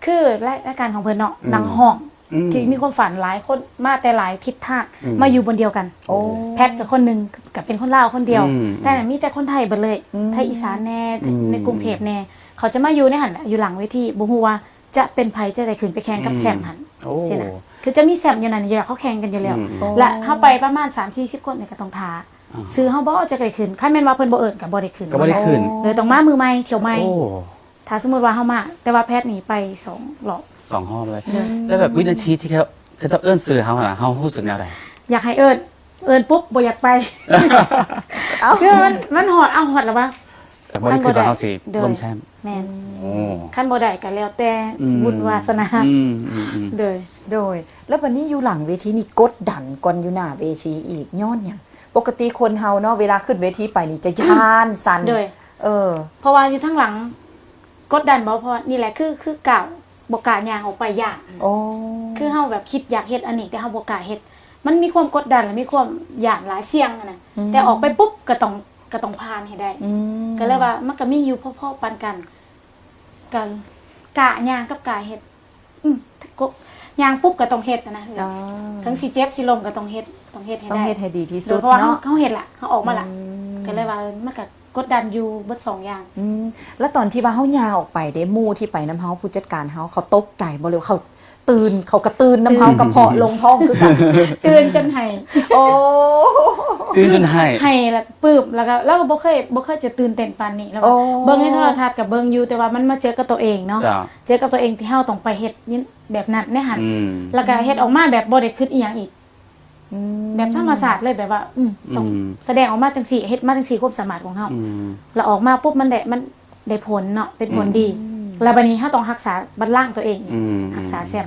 คือรายการของเพิ่นเนาะหนังห้อง อืม ที่มีคนฝันหลายคนมาแต่หลายทิศทาง อืม มาอยู่บนเดียวกัน โอ้ แพทย์กับคนหนึงกับเป็นคนลาวคนเดียว อืม แต่มีแต่คนไทยเบิดเลย อืม ไทยอีสานแน่ อืม ในกรุงเทพแน่เขาจะมาอยู่ในหันอยู่หลังเวทีบ่ฮู้ว่าจะเป็นไผจะได้ขึ้นไปแข่งกับแซมหัน โอ้ สินะคือจะมีแซมอยู่นั่นอยู่แล้วเขาแข่งกันอยู่แล้ว อืม และเฮาไปประมาณ 3-40 คนเนี่ยก็ต้องท้าซื้อเฮาบ่จะได้ขึ้นคันแม่นว่าเพิ่นบ่เอิ้นก็บ่ได้ขึ้น ก็ไม่ได้ขึ้น เลยต้องมามือใหม่เที่ยวใหม่ โอ้ ถ้าสมมุติว่าเฮามาแต่ว่าแพทย์นี่ไป2รอบ 2 ห้องเลย แล้วแบบวินาทีที่เขาจะเอื้อนสื่อเขาอะเขารู้สึกแนวใด อยากให้เอิ้นปุ๊บบ่อยากไปคือมันฮอดเอาฮอดแล้ววะ แต่บ่ได้คือว่าเขาสิ เดิน ลงแชมป์ แม่น โอ้ คันบ่ได้ก็แล้วแต่บุญวาสนา เด้อ โดย แล้ววันนี้อยู่หลังเวทีนี่กดดันก่อนอยู่หน้าเวทีอีกย้อนหยังปกติคนเฮาเนาะเวลาขึ้นเวทีไปนี่จะย่านสั่น โดย เออ เพราะว่าอยู่ทางหลังกดดันบ่เพราะนี่แหละคือก้าวบ่กล้าย่างออกไปยาก โอ้ คือเฮาแบบคิดอยากเฮ็ดอันนี้แต่เฮาบ่กล้าเฮ็ดมันมีความกดดันและมีความย่านหลายเสี่ยงอะนะแต่ออกไปปุ๊บก็ต้องผ่านให้ได้ อืม ก็เลยว่ามันก็มีอยู่พ่อๆปานกันกันกะย่างกับกะเฮ็ดก็ย่างปุ๊บก็ต้องเฮ็ดนะ อ่า ถึงสิเจ็บสิล้มก็ต้องเฮ็ดให้ ต้อง ได้ เฮ็ดให้ดีที่ โด สุ ย ด เพราะว่า เนาะ เขาเฮ็ดล่ะเขาออกมาล่ะก็เลยว่ามันก็กดดันอยู่เบิดสองอย่าง อืมแล้วตอนที่ว่าเฮายาวออกไปเด้หมู่ที่ไปน้ำเฮาผู้จัดการเฮาเขาตกใจบ่เลยเขาตื่นเขากระตื่นน้ำเฮากระเพาะลงท้องคือกัน ตื่นจนให้ โอ้ ตื่นจนให้ ให้แล้วปึบแล้วก็บ่เคยจะตื่นเต้นปานนี้แล้วก็เบิ่งในโทรทัศน์กับเบิ่งอยู่แต่ว่ามันมาเจอกับตัวเองเนาะ จ้า เจอกับตัวเองที่เฮาต้องไปเฮ็ดแบบนั้นในหัน อืม แล้วก็เฮ็ดออกมาแบบบ่ได้คิดอีหยังอีก แบบธรรมศาสตร์เลยแบบว่าต้องแสดงออกมาจังสี่เฮ็ดมาจังสี่ความสามารถของเฮา อืม แล้วออกมาปุ๊บมันได้ผลเนาะเป็นผลดี แล้วบัดนี้เฮาต้องรักษาบัดล่างตัวเองอีก อืม รักษาแซม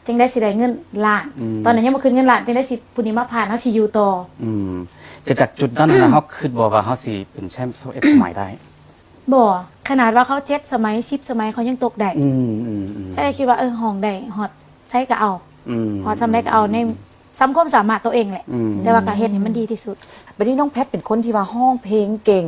จึงได้สิได้เงินล้าน อืม ตอนนั้นยังบ่คืนเงินล้านจึงได้สิผู้นี้มาผ่านเฮาสิอยู่ต่อ อืมแต่จากจุดนั้นนะเขาคิดบอกว่าเขาสิเป็นแชมป์21สมัยได้ บ่ขนาดว่าเขา7สมัย10สมัยเขายังตกได้ อืม แค่คิดว่าห้องได้ฮอดใช้ก็เอา อืม ฮอดซ้ำได้ก็เอาในซ้ำความสามารถตัวเองแหละ อืม แต่ว่าก็เฮ็ดให้มันดีที่สุด บัดนี้น้องแพทเป็นคนที่ว่าห้องเพลงเก่ง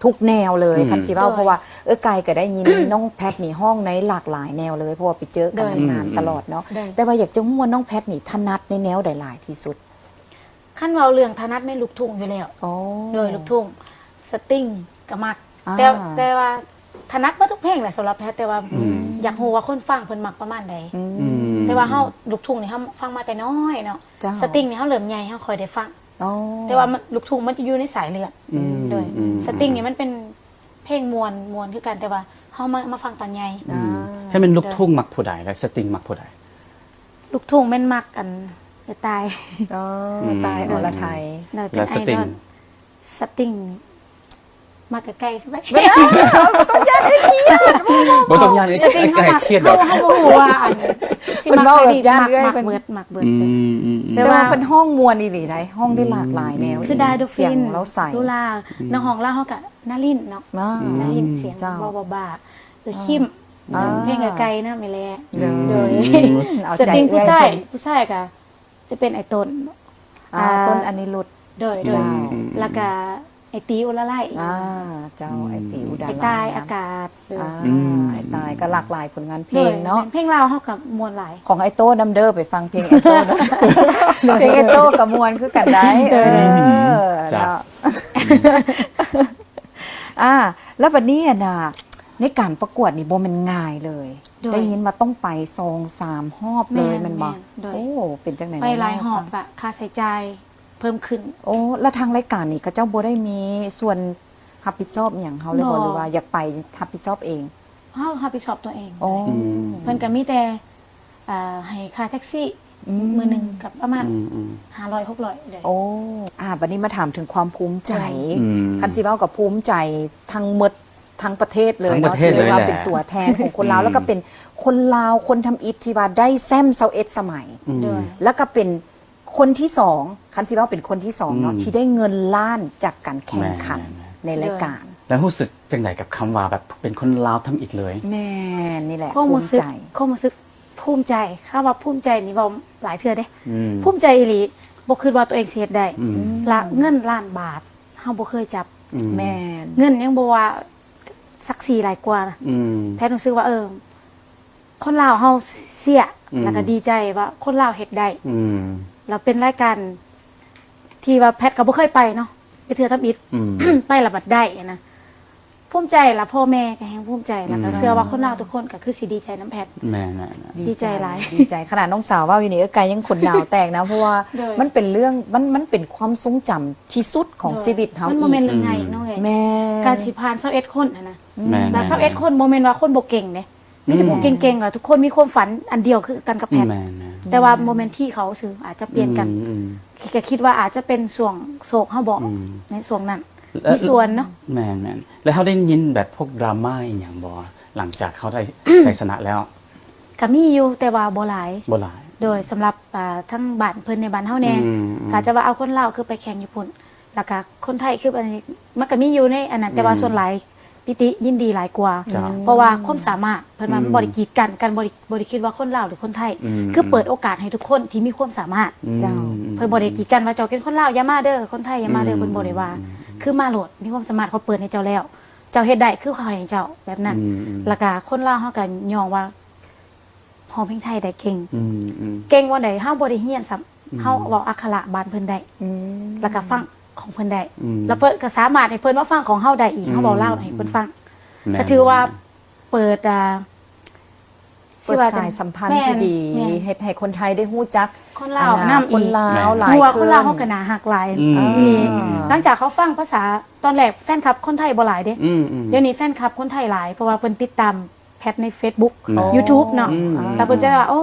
ทุกแนวเลย อืม คันสิเว้า โดย เพราะว่าไกลก็ได้ยิน น้องแพทนี่ห้องในหลากหลายแนวเลยเพราะว่าไปเจอกัน โดย นานตลอดเนาะ โดย แต่ว่าอยากจะฮู้ว่าน้องแพทนี่ถนัดในแนวใดหลายที่สุด ขั้นเว้าเรื่องถนัดไม่ลูกทุ่งอยู่แล้ว โอ้ โดยลูกทุ่งสตริงก็มัก อ่า แต่ว่าถนัดบ่ทุกเพลงแหละสำหรับแพทย์แต่ว่าอยากรู้ว่าคนฟังเพิ่นมักประมาณใด อืม อืม แต่ว่าเฮาลูกทุ่งนี่เฮาฟังมาแต่น้อยเนาะ เจ้า สตริงนี่เฮาเริ่มใหญ่เฮาค่อยได้ฟัง โอ้ แต่ว่ามันลูกทุ่งมันจะอยู่ในสายเลือด อืม โดย อืม สตริงนี่มันเป็นเพลงมวลคือกันแต่ว่าเฮามาฟังตอนใหญ่ อ่า ถ้าเป็นลูกทุ่งมักผู้ใดและสตริงมักผู้ใด ลูกทุ่งแม่นมักกันจะตาย อ๋อตายอรไทย เลยเป็น แล้ว ไอ สตริ ด ง อลสติงมากใกล้ๆใช่ไหม ต้องยัดไอ้พี่ บ่ต้องย่านไอ้ สติง ไก่เครียดดอก เขาบอกว่าอันสิ มัน มัก เว้า ใคร แบบ ดี ย่าน มัก เอื้อย มัก เพิ่น เบิดมักเบิด อืม แต่ แต่ ว่า ว่าเป็นห้องมวลอีหลีได้ห้องได้หลากหลายแนว คือไดโด เสี ฟิ ยง น แล้วใส่ ลูลาในห้องเล่าเขากับนารินเนาะ อ่า นารินเสียง เจ้า บ้าๆหรือคิม อ่า เพลงไกลๆนะไม่แล เดี๋ยว โดย เอา ส ใจ ติงผู้ เอื้อย ชาย เพิ่น ผู้ชายก็จะเป็นไอ้ต้น ต้นอันนี้หลุด โดย เจ้า แล้วก็ไอ้ตีอุละไล เจ้าไอติอุดา ไอ้ ล ตาย นะ อากาศ ไอตายก็หลากหลายผลงานเพลงเนาะ เพลงลาวเฮากับมวลหลาย ของไอโต้ดัมเดอร์ไปฟังเพลงไอโต้นะเพลงไอโต้กับมวลคือกันได้จ้ะเนาะแล้ววันนี้น่ะในการประกวดนี่โบมันง่ายเลย โดย ได้ยินว่าต้องไป2-3หอบเลยมันบอก โดย โอ้เป็นจังไหน ไปหลายหอบอะค่าใช้จ่ายเพิ่มขึ้น โอ้แล้วทางรายการนี่ก็เจ้าโบได้มีส่วนรับผิดชอบอย่างเขาเลย บ่ บอกหรือว่าอยากไปรับผิดชอบเอง เฮารับผิดชอบตัวเอง โอ้ เพิ่นก็มีแต่ให้ค่าแท็กซี่มือหนึงกับประมาณ 500 600เด้อ โอ้วันนี้มาถามถึงความภูมิใจ อืม คันซิเว้ากับภูมิใจทั้งหมดทั้งประเทศเลย ทั้งป เนาะ ระเทศ ที่เรียกว่า เลยแหละ เป็นตัวแทนของคนลาวแล้วก็เป็นคนลาวคนทำอิฐที่ว่าได้แซม21สมัย โดย แล้วก็เป็นคนที่สองคันซิเว้าเป็นคนที่สองเนาะ อืม ที่ได้เงินล้านจากการแข่งขัน แม่ ในรายการ แล้วรู้สึกจังไดกับคำว่าแบบเป็นคนลาวทำอิฐเลย แม่นี่แหละ ความ ภู รู้ มิ สึก ใจ ความรู้สึกภูมิใจคำว่าภูมิใจนี่เว้าหลายเทื่อเด้ อืม ภูมิใจอีหลีบ่คิดว่าตัวเองสิเฮ็ดได้ อืม ละเงินล้านบาทเฮาบ่เคยจับ แม่น เงินยังบ่ว่าสัก4หลายกว่านะ อืม แพทย์รู้สึกว่าคนลาวเฮาเสีย อืม แล้วก็ดีใจว่าคนลาวเฮ็ดได้ อืม แล้วเป็นรายการที่ว่าแพทย์ก็บ่เคยไปเนาะไปเทื่อทำอิฐ อืม ไปและบัดได้นะภูมิใจละพ่อแม่ก็แฮงภูมิใจแล้วก็เชื่อว่าคนลาวทุกคนก็คือสิดีใจน้ำแพทย์ แม่แม่ ดีใจหลาย ดีใจขนาดน้องสาวว่าอยู่นี่ไกลยังขนดาวแตกนะ เพราะว่า โดย มันเป็นเรื่องมันเป็นความทรงจำที่สุดของชีวิตเฮา มัน อี บ่ ก แม่นเรื่องง่ายเนาะเว้ย แม่ การสิผ่าน21คนนะ แม่ แต่21คนบ่แม่นว่าคนบ่เก่งเด้มีแต่ผู้เก่งๆล่ะทุกคนมีความฝันอันเดียวคือกันกับแพทย์ แม่แม่ แต่ว่าโมเมนต์ที่เขาซื้ออาจจะเปลี่ยนกัน อืม ก็คิดว่าอาจจะเป็นส่วงโศกเฮาบอก อืม ในส่วงนั้น มีส่วนเนาะ แม่แม่แล้วเขาได้ยินแบบพวกดราม่าอีกอย่างบ่หลังจากเขาได้ ใส่ชนะแล้ว ก็มีอยู่แต่ว่าบ่หลาย บ่หลาย โดยสำหรับทั้งบ้านเพิ่นในบ้านเฮาแน่ อืม ก็จะว่าเอาคนลาวคือไปแข่งญี่ปุ่นแล้วก็คนไทยคืออันนี้มันก็มีอยู่ในอันนั้นแต่ว่าส่วนหลายปิติยินดีหลายกว่า จ้ะ เพราะว่าความสามารถเพิ่นว่า อื มัน ม บ่ได้กีดกันบ่ได้คิดว่าคนลาวหรือคนไทย อืม คือเปิดโอกาสให้ทุกคนที่มีความสามารถ อืม เจ้า เพิ่นบ่ได้กีดกันว่าเจ้าเป็นคนลาวอย่ามาเด้อคนไทยอย่ามาเด้อเพิ่นบ่ได้ว่า คือมาโหลดมีความสามารถเขาเปิดให้เจ้าแล้ว เจ้าเฮ็ดได้คือเขาให้เจ้าแบบนั้น อืมอืม แล้วก็คนลาวเฮาก็ยอมว่าร้องเพลงไทยได้เก่ง อืมอืม เก่งว่าใดเฮาบ่ได้เรียนซ้ำเฮาเว้าอักขระบ้านเพิ่นได้ อืม แล้วก็ฟังของเพิ่นได้ อืม แล้วเพิ่นก็สามารถให้เพิ่นมาฟังของเฮาได้อีกเฮาเว้าลาวให้เพิ่นฟัง แม่ ก็ถือว่าเปิดเปิดสายสัมพันธ์ที่ดี แม่น เฮ็ดให้คนไทยได้ฮู้จัก คนลาวนํอีก คนลาวหลาย หัว ขึ้ คนลาวเฮาก็น่าฮักหลาย อืม อีหลีหลังจากเขาฟังภาษาตอนแรกแฟนคลับคนไทยบ่หลายเด้ อืมอืม เดี๋ยวนี้แฟนคลับคนไทยหลายเพราะว่าเพิ่นติดตามแพทใน Facebook อ๋อ YouTube เนาะ อืม แล้วเพิ่นจะว่าโอ้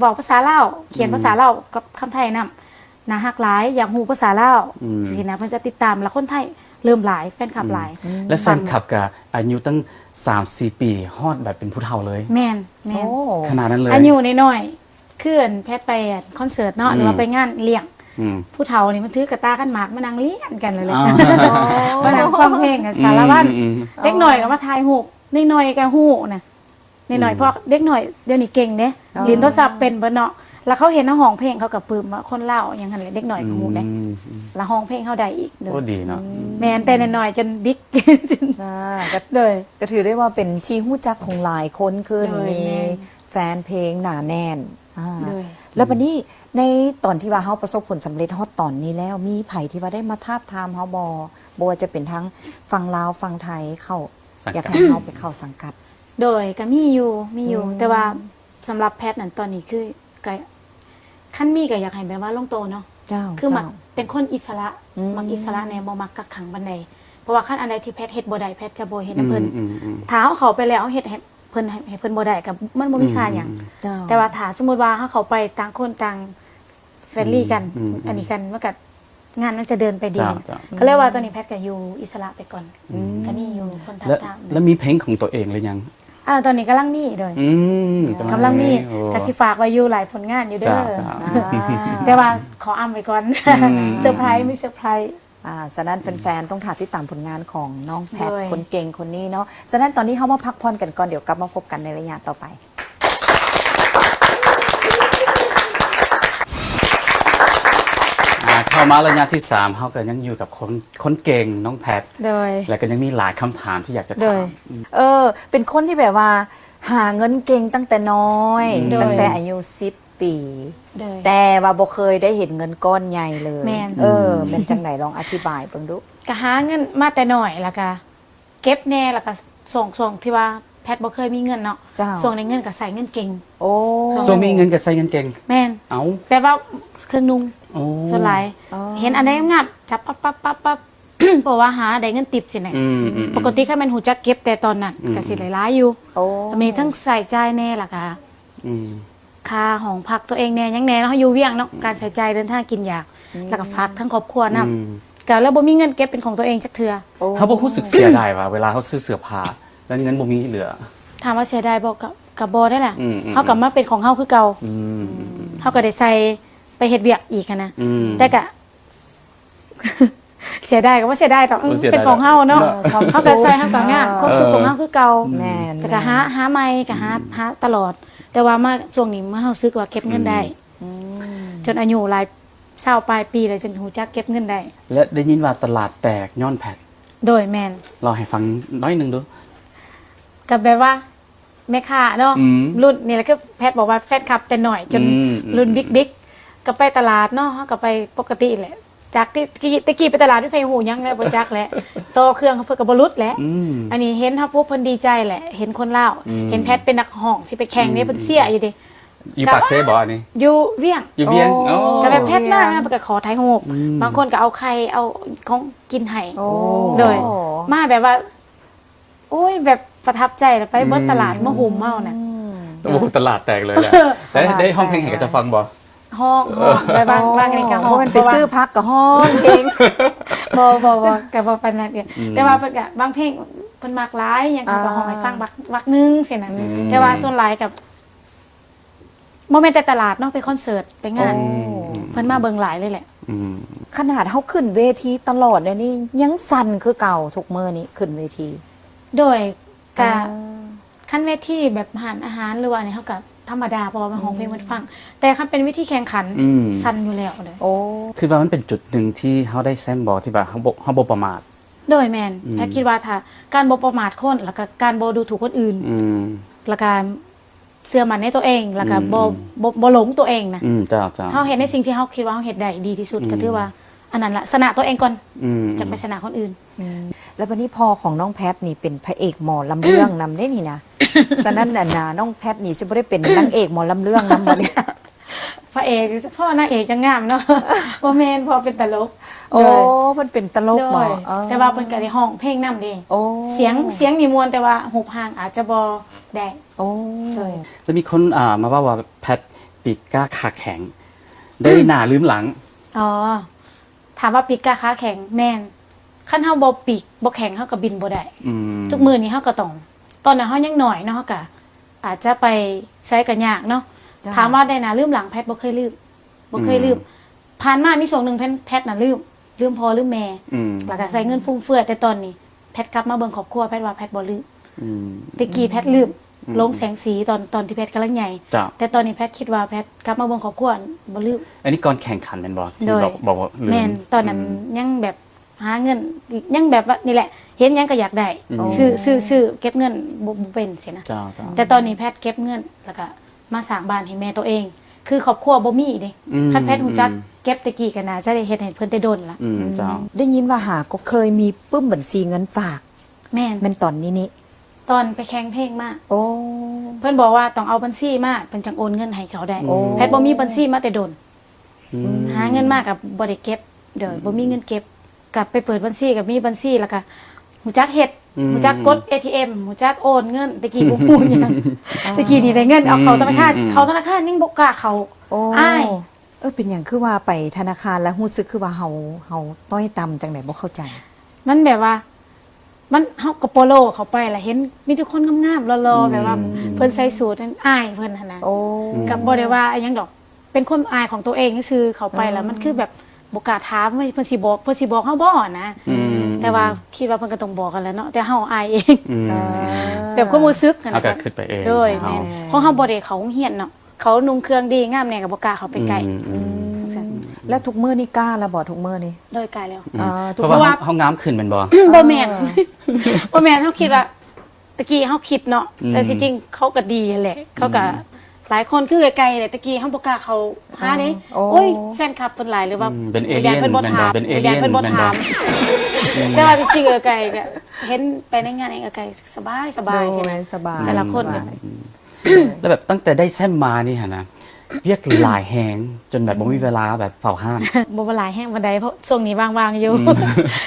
บอกภาษาลาวเขียนภาษาลาวกับคำไทยนำน่าฮักหลายอยากฮู้ภาษาลาว อืม สินะเพิ่นจะติดตามแล้วคนไทยเริ่มหลายแฟนคลับหลาย และแฟนคลับกับอายุตั้ง 3-4 ปีฮอดแบบเป็นผู้เฒ่าเลย แม่นแม่ โอ้ น ขนาดนั้นเลย อายุน้อยๆคืออันแพทไปคอนเสิร์ตเนาะหรือว่าไปงานเลี้ยง อืม ผู้เฒ่านี่มันถือกระตากันหมากมานั่งเลี้ยงกันเลย อ๋อ มานั่งฟังเพลงกันสารวัตร อืม เด็กหน่อยก็มาถ่ายรูปเด็กหน่อยก็ฮู้นะเด็กหน่อยเพราะเด็กหน่อยเดี๋ยวนี้เก่งเด้เรียนโทรศัพท์เป็นเบิดเนาะแล้วเขาเห็นน้าห้องเพลงเขาก็ปลื้มว่าคนลาวอย่างนั้นแหละเด็กหน่อยก็ฮู้เด้ อืม แล้วห้องเพลงเขาได้อีกเด้ โอ้ อ ดีเนาะ แม่นแต่น้อยๆจนบิ๊ก ก็ เลย ก็ถือได้ว่าเป็นที่ฮู้จักของหลายคนขึ้น โดย มี แม่น แฟนเพลงหนาแน่นเลย แล้วบัดนี้ในตอนที่ว่าเฮาประสบผลสำเร็จฮอดตอนนี้แล้วมีไผที่ว่าได้มาทาบทามเฮาบ่ว่าจะเป็นทั้งฝั่งลาวฝั่งไทยเข้า สังกัด อยากให้เฮาไปเข้าสังกัด โดยก็มีอยู่แต่ว่าสำหรับแพทย์นั้นตอนนี้คือก็ขั้นมีก็อยากให้แบบว่าลงโตเนาะ เจ้า คือมัก เจ้า เป็นคนอิสระ อืม มักอิสระแนวบ่มักกักขังบันไดเพราะว่าขั้นอันใดที่แพทย์เฮ็ดบ่ได้แพทย์จะบ่เฮ็ดนํเพิ่น อืมอืม ถ้าเอาเขาไปแล้วเอาเฮ็ดให้ พิ่นให้เพิ่นบ่ได้ก็มันบ่มีค่าหยัง เจ้า แต่ว่าถ้าสมมุติว่าเฮาเข้าไปต่างคนต่างเฟรนลี่กัน อันนี้กันมันก็งานมันจะเดินไปดี จ้ะ ก็เลยว่าตอนนี้แพทย์ก็อยู่อิสระไปก่อนก็มีอยู่คนแล้ว ตาม แล้วมีเพลงของตัวเองหรือยัง ตอนนี้กำลังมีเลย อืม กำลังมี โอ้ กสิฝากไว้อยู่หลายผลงานอยู่เด้ จ้า อ จ้า แต่ว่าขออ้ำไว้ก่อน ม เซอร์ไพรส์มีเซอร์ไพรส์ ฉะนั้นแฟนๆต้องถาติดตามผลงานของน้องแพท ด้วย คนเก่งคนนี้เนาะฉะนั้นตอนนี้เขามาพักผ่อนกันก่อนเดี๋ยวกลับมาพบกันในระยะต่อไป เข้ามาระยะที่3เขาก็ยังอยู่กับคนเก่งน้องแพท โดย แล้วก็ยังมีหลายคำถามที่อยากจะ โด ถาย ม เป็นคนที่แบบว่า หาเงินเก่งตั้งแต่น้อย โดย ตั้งแต่อายุ10 ปี โดย แต่ว่าบ่เคยได้เห็นเงินก้อนใหญ่เลย แม่น เป็นจังไหนลองอธิบายเบิ่งดู ก็หาเงินมาแต่น้อยแล้วก็เก็บแน่แล้วก็ส่งที่ว่าแพทย์บ่เคยมีเงินเนาะ เจ้า ส่งในเงินก็ใส่เงินเก่ง โอ้ โซมีเงินกับใส่เงินเก่ง แม่น เอ้า แต่ว่าเครื่องนุ่ง โอ้ ส่วนหลาย อ๋อ เห็นอันใดงามจับปั๊บ เพราะว่าหาได้เงินติดสิไหน อืม ปกติแค่มันหูจักเก็บแต่ตอนนั้นก็สิหลายๆอยู่ โอ้ มีทั้งใส่ใจายแน่ล่ะค่ะ อืม ค่าห้องพักตัวเองแน่ยังแน่เนาะอยู่เวียงเนาะการใส่ใจายเดินทางกินยากแล้วก็ฝากทั้งครอบครัวนํ อืม ก็แล้วบ่มีเงินเก็บเป็นของตัวเองจักเทื่อ โอ้ เขาบอกรู้สึกเสียดายว่ะเวลาเขาซื้อเสื้อผ้าแล้วเงินบ่มีเหลือ ถามว่าเสียดายบ่ก็บ่ได้แหละ อืม เฮาก็มาเป็นของเฮาคือเก่า อืม เฮาก็ได้ใส่ไปเฮ็ดเวียกอีกอะนะ อืม แต่ก็ เสียดายก็ว่าเสียดายแต่ บ่เสียดาย เป็นของเฮาเนาะ ความ เฮา สุ ก็ ข ใส่เฮาก็งามความสุขของเฮาคือเก่า แม่น แต่ก็หาใหม่ก็หาตลอด แต่ว่ามาช่วงนี้มาเฮาซึกว่าเก็บเงินได้ อืม จนอายุหลาย20ปลายปีเลยจนหูจักเก็บเงินได้ และได้ยินว่าตลาดแตกย้อนแพท โดยแม่น เราให้ฟังน้อยหนึงดู ก็แบบว่าแม่ค้าเนาะ อืม รุ่นนี่แหละก็แพทย์บอกว่าแฟนคลับแต่หน่อยจน อืม รุ่นบิ๊กก็ไปตลาดเนาะเฮาก็ไปปกติแหละจากที่ตะกี้ไปตลาดที่ไผหูยังแล้วบ่จักแหละโตเครื่องเขาเพิ่นก็บ่รุดแหละ อืม อันนี้เห็นเฮาปุ๊บเพิ่นดีใจแหละ เห็นคนลาว อืม เห็นแพทย์เป็นนักห้องที่ไปแข่งนี่เพิ่นเสียอยู่ดิ อยู่ปากเซ่บ่อันนี้ อยู่เวียง อยู่เวียง โอ้ โอ้ ก็แบบแพทย์มากนะเพิ่นก็ขอถ่ายรูป อืม บางคนก็เอาไข่เอาของกินให้ โอ้ โดย มาแบบว่า โอ้ยแบบประทับใจแล้วไปเบิดตลาดมาหุ่มเมาน่ะ โอ้โหตลาดแตกเลยแหละได้ห้องเพลงไหนก็จะฟังบ่ ห้องไปบางนี่ก็ห้อง เพราะมันไปซื้อพักกับห้องเพลง บ่ก็บ่ปานนั้นเด้อแต่ว่าเพิ่นก็บางเพลงเพิ่นมักหลายหยังเพิ่นก็ห้องให้ฟังวักนึงซี่นะแต่ว่าส่วนหลายกับบ่แม่นแต่ตลาดเนาะไปคอนเสิร์ตไปงาน โอ้ เพิ่นมาเบิ่งหลายเลยแหละ อืม ขนาดเขาขึ้นเวทีตลอดเลยนี่ยังสั่นคือเก่าทุกมื้อนี้ขึ้นเวที โดยกะ อ่า ขั้นเวทีแบบอาหารหรือว่าอันนี้เฮาก็ธรรมดาเพราะว่ามันห้องเพลงมันฟัง แต่คันเป็นวิธีแข่งขัน อืม สั่นอยู่แล้วเด้อ โอ้ คือว่ามันเป็นจุดหนึ่งที่เขาได้แซมบอที่แบบเขาบ่ประมาท โดยแม่น อืม แพทย์คิดว่าถ้าการบ่ประมาทคนแล้วก็การบ่ดูถูกคนอื่น อืม แล้วก็เชื่อมั่นในตัวเองแล้วก็ อืม บ่หลงตัวเองนะ จ้า เฮาเฮ็ดในสิ่งที่เฮาคิดว่าเฮาเฮ็ดได้ดีที่สุดก็ถือว่า อันนั้นล่ะชนะตัวเองก่อน อืม จะไปชนะคนอื่น แล้ววันนี้พอของน้องแพทนี่เป็นพระเอกหมอลำเรื่องนำได้นี่นะฉะนั้นน่ะนะน้องแพทนี่สิบ่ได้เป็นนางเอกหมอลำเรื่องนำบัดนี้ พระเอกพ่อนางเอกจะงามเนาะ บ่แม่นพอเป็นตลก โอ้มันเป็นตลกหมอ โดยแต่ว่าเพิ่นก็ได้ห้องเพลงนำเด้ โอ้ เสียงนี่ม่วนแต่ว่าหูพางอาจจะบ่ได้ โอ้ เลย แล้วมีคนมาว่าแพทปีกกล้าขาแข็ง ได้หน้าลืมหลัง อ๋อถามว่าปีกกาค้าแข็งแม่นคันเฮาบ่ปีกบ่แข็งเฮาก็บินบ่ได้ อืม ทุกมื้อนี้เฮาก็ต้องตอนนั้นเฮายังน้อยเนาะเฮาก็อาจจะไปใช้กันยากเนาะ จ้ ถามว่าได้นะลืมหลังแพทย์บ่เคยลืมบ่เคยลืมผ่านมามีช่วงหนึงแพทย์น่ะลืมพ่อลืมแม่ อืม แล้วก็ใช้เงินฟุ่มเฟือยแต่ตอนนี้แพทย์กลับมาเบิ่งครอบครัวแพทย์ว่าแพทย์บ่ลืม อืม แตะกี้แพทย์ลืมลงแสงสีตอนที่แพทย์กำลังใหญ่ จ้า แต่ตอนนี้แพทย์คิดว่าแพทย์กลับมาเบิ่งครอบครัวบ่ลืม อันนี้ก่อนแข่งขันเป็นบอที่ โดย บอกว่าลื แม่นตอนนั้นยังแบบหาเงินยังแบบว่านี่แหละ เห็นหยังก็อยากได้ อืม ซื้อเก็บเงินบ่เป็นสินะ จ้า แต่ตอนนี้แพทย์เก็บเงินแล้วก็มาสร้างบ้านให้แม่ตัวเอง คือครอบครัวบ่มีเด้ อืม คันแพทย์ฮู้จักเก็บแตะกี้ก็น่าจะได้เฮ็ดให้เพิ่นได้ดนล่ะ จ้า ได้ยินว่าหาก็เคยมีปึ้มบัญชีเงินฝาก แม่น แมันตอนนี้นี่ ตอนไปแข่งเพลงมา โอ้ เพิ่นบอกว่าต้องเอาบัญชีมาเพิ่นจังโอนเงินให้เขาได้ โอ้ แพทย์บ่มีบัญชีมาแต่ดน อืม หาเงินมาก็บ่ได้เก็บเดี๋ยวบ่มีเงินเก็บกลับไปเปิดบัญชีก็มีบัญชีแล้วก็ฮู้จักเฮ็ด รู้จักกด ATM รู้จักโอนเงินตะกี้บ่ฮู้หยังตะกี้นี่ได้เงินเอาเข้าธนาคารยังบ่กล้าเข้า โอ้ อ้าย เป็นอย่างคือว่าไปธนาคารแล้วรู้สึกคือว่าเฮาต้อยต่ำจังไหนบ่เข้าใจ มันแบบว่า มันเฮากับโปโลเข้าไปแล้วเห็นมีทุกคนงามๆหล่อๆแบบว่าเพิ่นใส่สูทนั่นอ้ายเพิ่นหั่นน่ะ โอ้ กับบ่ได้ว่าอิหยังดอก เป็นคนอายของตัวเองซื่อเข้าไปแล้วมันคือแบบบ่กล้าถามว่าเพิ่นสิบอกเฮาบ่นะ แต่ว่าคิดว่าเพิ่นก็ต้องบอกกันแหล้วเนาะแต่เฮาอายเอง แบบความรู้สึก เอาก็ขึ้นไปเอง โดยแม่นเพราะเฮาบ่ได้เขาโรงเรียนเนาะเขานุ่งเครื่องดีงามแน่ก็บ่กล้าเข้าไปใกล้ แล้วทุกมื้อนี่กล้าแล้วบ่ทุกมื้อนี่ โดยกล้าแล้ว ทุก เพราะว่าห้องน้ำขึ้นเป็นบ่ บ่แม่น บ่แม่นเฮาคิดว่าตะกี้เฮาคิดเนาะแต่จริงๆเขาก็ดีแหละเขาก็หลายคนคือไกลๆแหละตะกี้เฮาบ่กล้าเข้าหาเด้โอ้ยแฟนคลับเพิ่นหลายหรือว่า เป็นเอเลี่ยน เพิ่นบ่ถาม เป็นเอเลี่ยน เพิ่นบ่ถามแต่ว่าจริงๆไกลก็เห็นไปในงานเองไกลสบายใช่ไหม สบาย แต่ละคน สบาย แล้วแบบตั้งแต่ได้แซมมานี่ฮะนะเรียกหลายแหงจนแบบบ่มีเวลาแบบเฝ้าห้าม บ่หลายแห้งบันไดเพราะช่วงนี้ว่างๆอยู่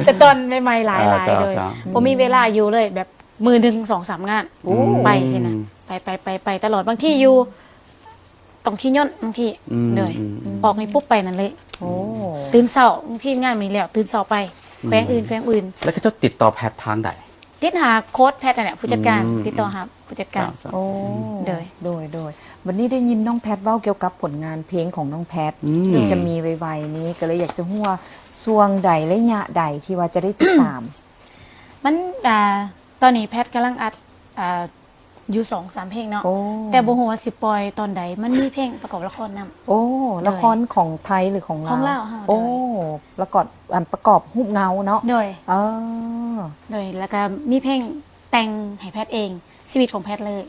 แต่ตอนใหม่ๆหลาย จ้ะ เลย จ้ะ บ่มีเวลาอยู่เลยแบบมือหนึง2-3 งานไปสินะไปตลอดบางที่อยู่ต้องขี้ย่นบางที่เลยออกนี่ปุ๊บไปนั่นเลย โอ้ ตื่นเช้าบางที่งานมีแล้วตื่นเช้าไปแขวงอื่น แล้วก็จะติดต่อแพทย์ทางใด ติดหาโค้ชแพทย์นั่นแหละผู้จัดการติดต่อหาผู้จัดการ โอ้ โดย โดยวันนี้ได้ยินน้องแพทเว้าเกี่ยวกับผลงานเพลงของน้องแพทที่จะมีไวๆนี้ก็เลยอยากจะฮู้ว่าช่วงใดและยะใดที่ว่าจะได้ติดตาม มันตอนนี้แพทย์กำลังอัดอยู่2-3 เพลงเนาะ โอ้ แต่บ่ฮู้ว่าสิปล่อยตอนใดมันมีเพลงประกอบละครนำ โอ้ละครของไทยหรือของลาว ของลาวค่ะ โอ้ประกอบรูปเงาเนาะ โดย เออ แล้วก็มีเพลงแต่งให้แพทย์เองชีวิตของแพทย์เลย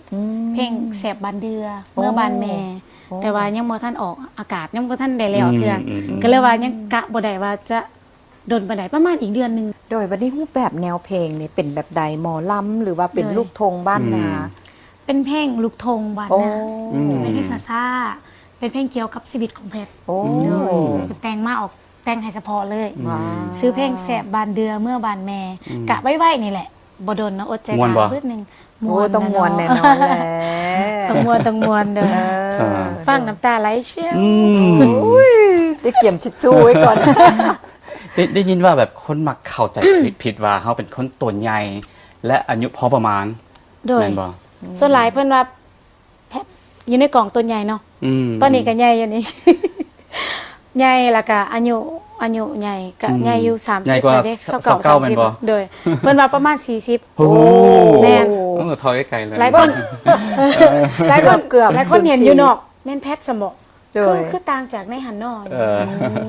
เพลงแสบบานเดือเมื่อบานแม่ โอ้ แต่ว่ายังบ่ทันออกอากาศยังบ่ทันได้แล้วเทื่อก็เลยว่ายังกะบ่ได้ว่าจะโดนปานใดประมาณอีกเดือนหนึง โดยวันนี้รูปแบบแนวเพลงนี่เป็นแบบใดหมอลำหรือว่าเป็น โดย ลูกธงบ้านนา เป็นเพลงลูกธงบ้าน โอ้ นาเป็นเพลงซ่าๆเป็นเพลงเกี่ยวกับชีวิตของแพทย์ โอ้ แต่งมาออกแต่งให้เฉพาะเลย ว้าว ซื้อเพลงแสบบานเดือเมื่อบานแม่กะไว้ๆนี่แหละบ่โดนนะอดใจ ม่วนบ่ เพิ่นนึง โอ้ต้องมวนแน่นอนแหละ ต้องมวนเด้อ เออ ฟังน้ำตาไหลเชี่ยว อุ้ยได้เกี่ยมชิดชู่ไว้ก่อน ได้ยินว่าแบบคนมักเข้าใจผิดว่าเขาเป็นคนตัวใหญ่ และอายุพอประมาณ โดย แม่นบ่ ส่วนหลายเพิ่นว่าแพทย์อยู่ในกล่องตัวใหญ่เนาะ ตอนนี้ก็ใหญ่อยู่นี่ ใหญ่แล้วก็อายุใหญ่ก็ใหญ่อยู่30 ใหญ่กว่า เด้ 29แม่นบ่ 30โดยเพิ่นว่าประมาณ40 โอ้ แม่น ถอยไกลเลย หลายคนหลายคน เกือบ หลายคนเห็นอยู่นอกแม่นแพทย์สมอง โดย คือต่างจากในหันนอก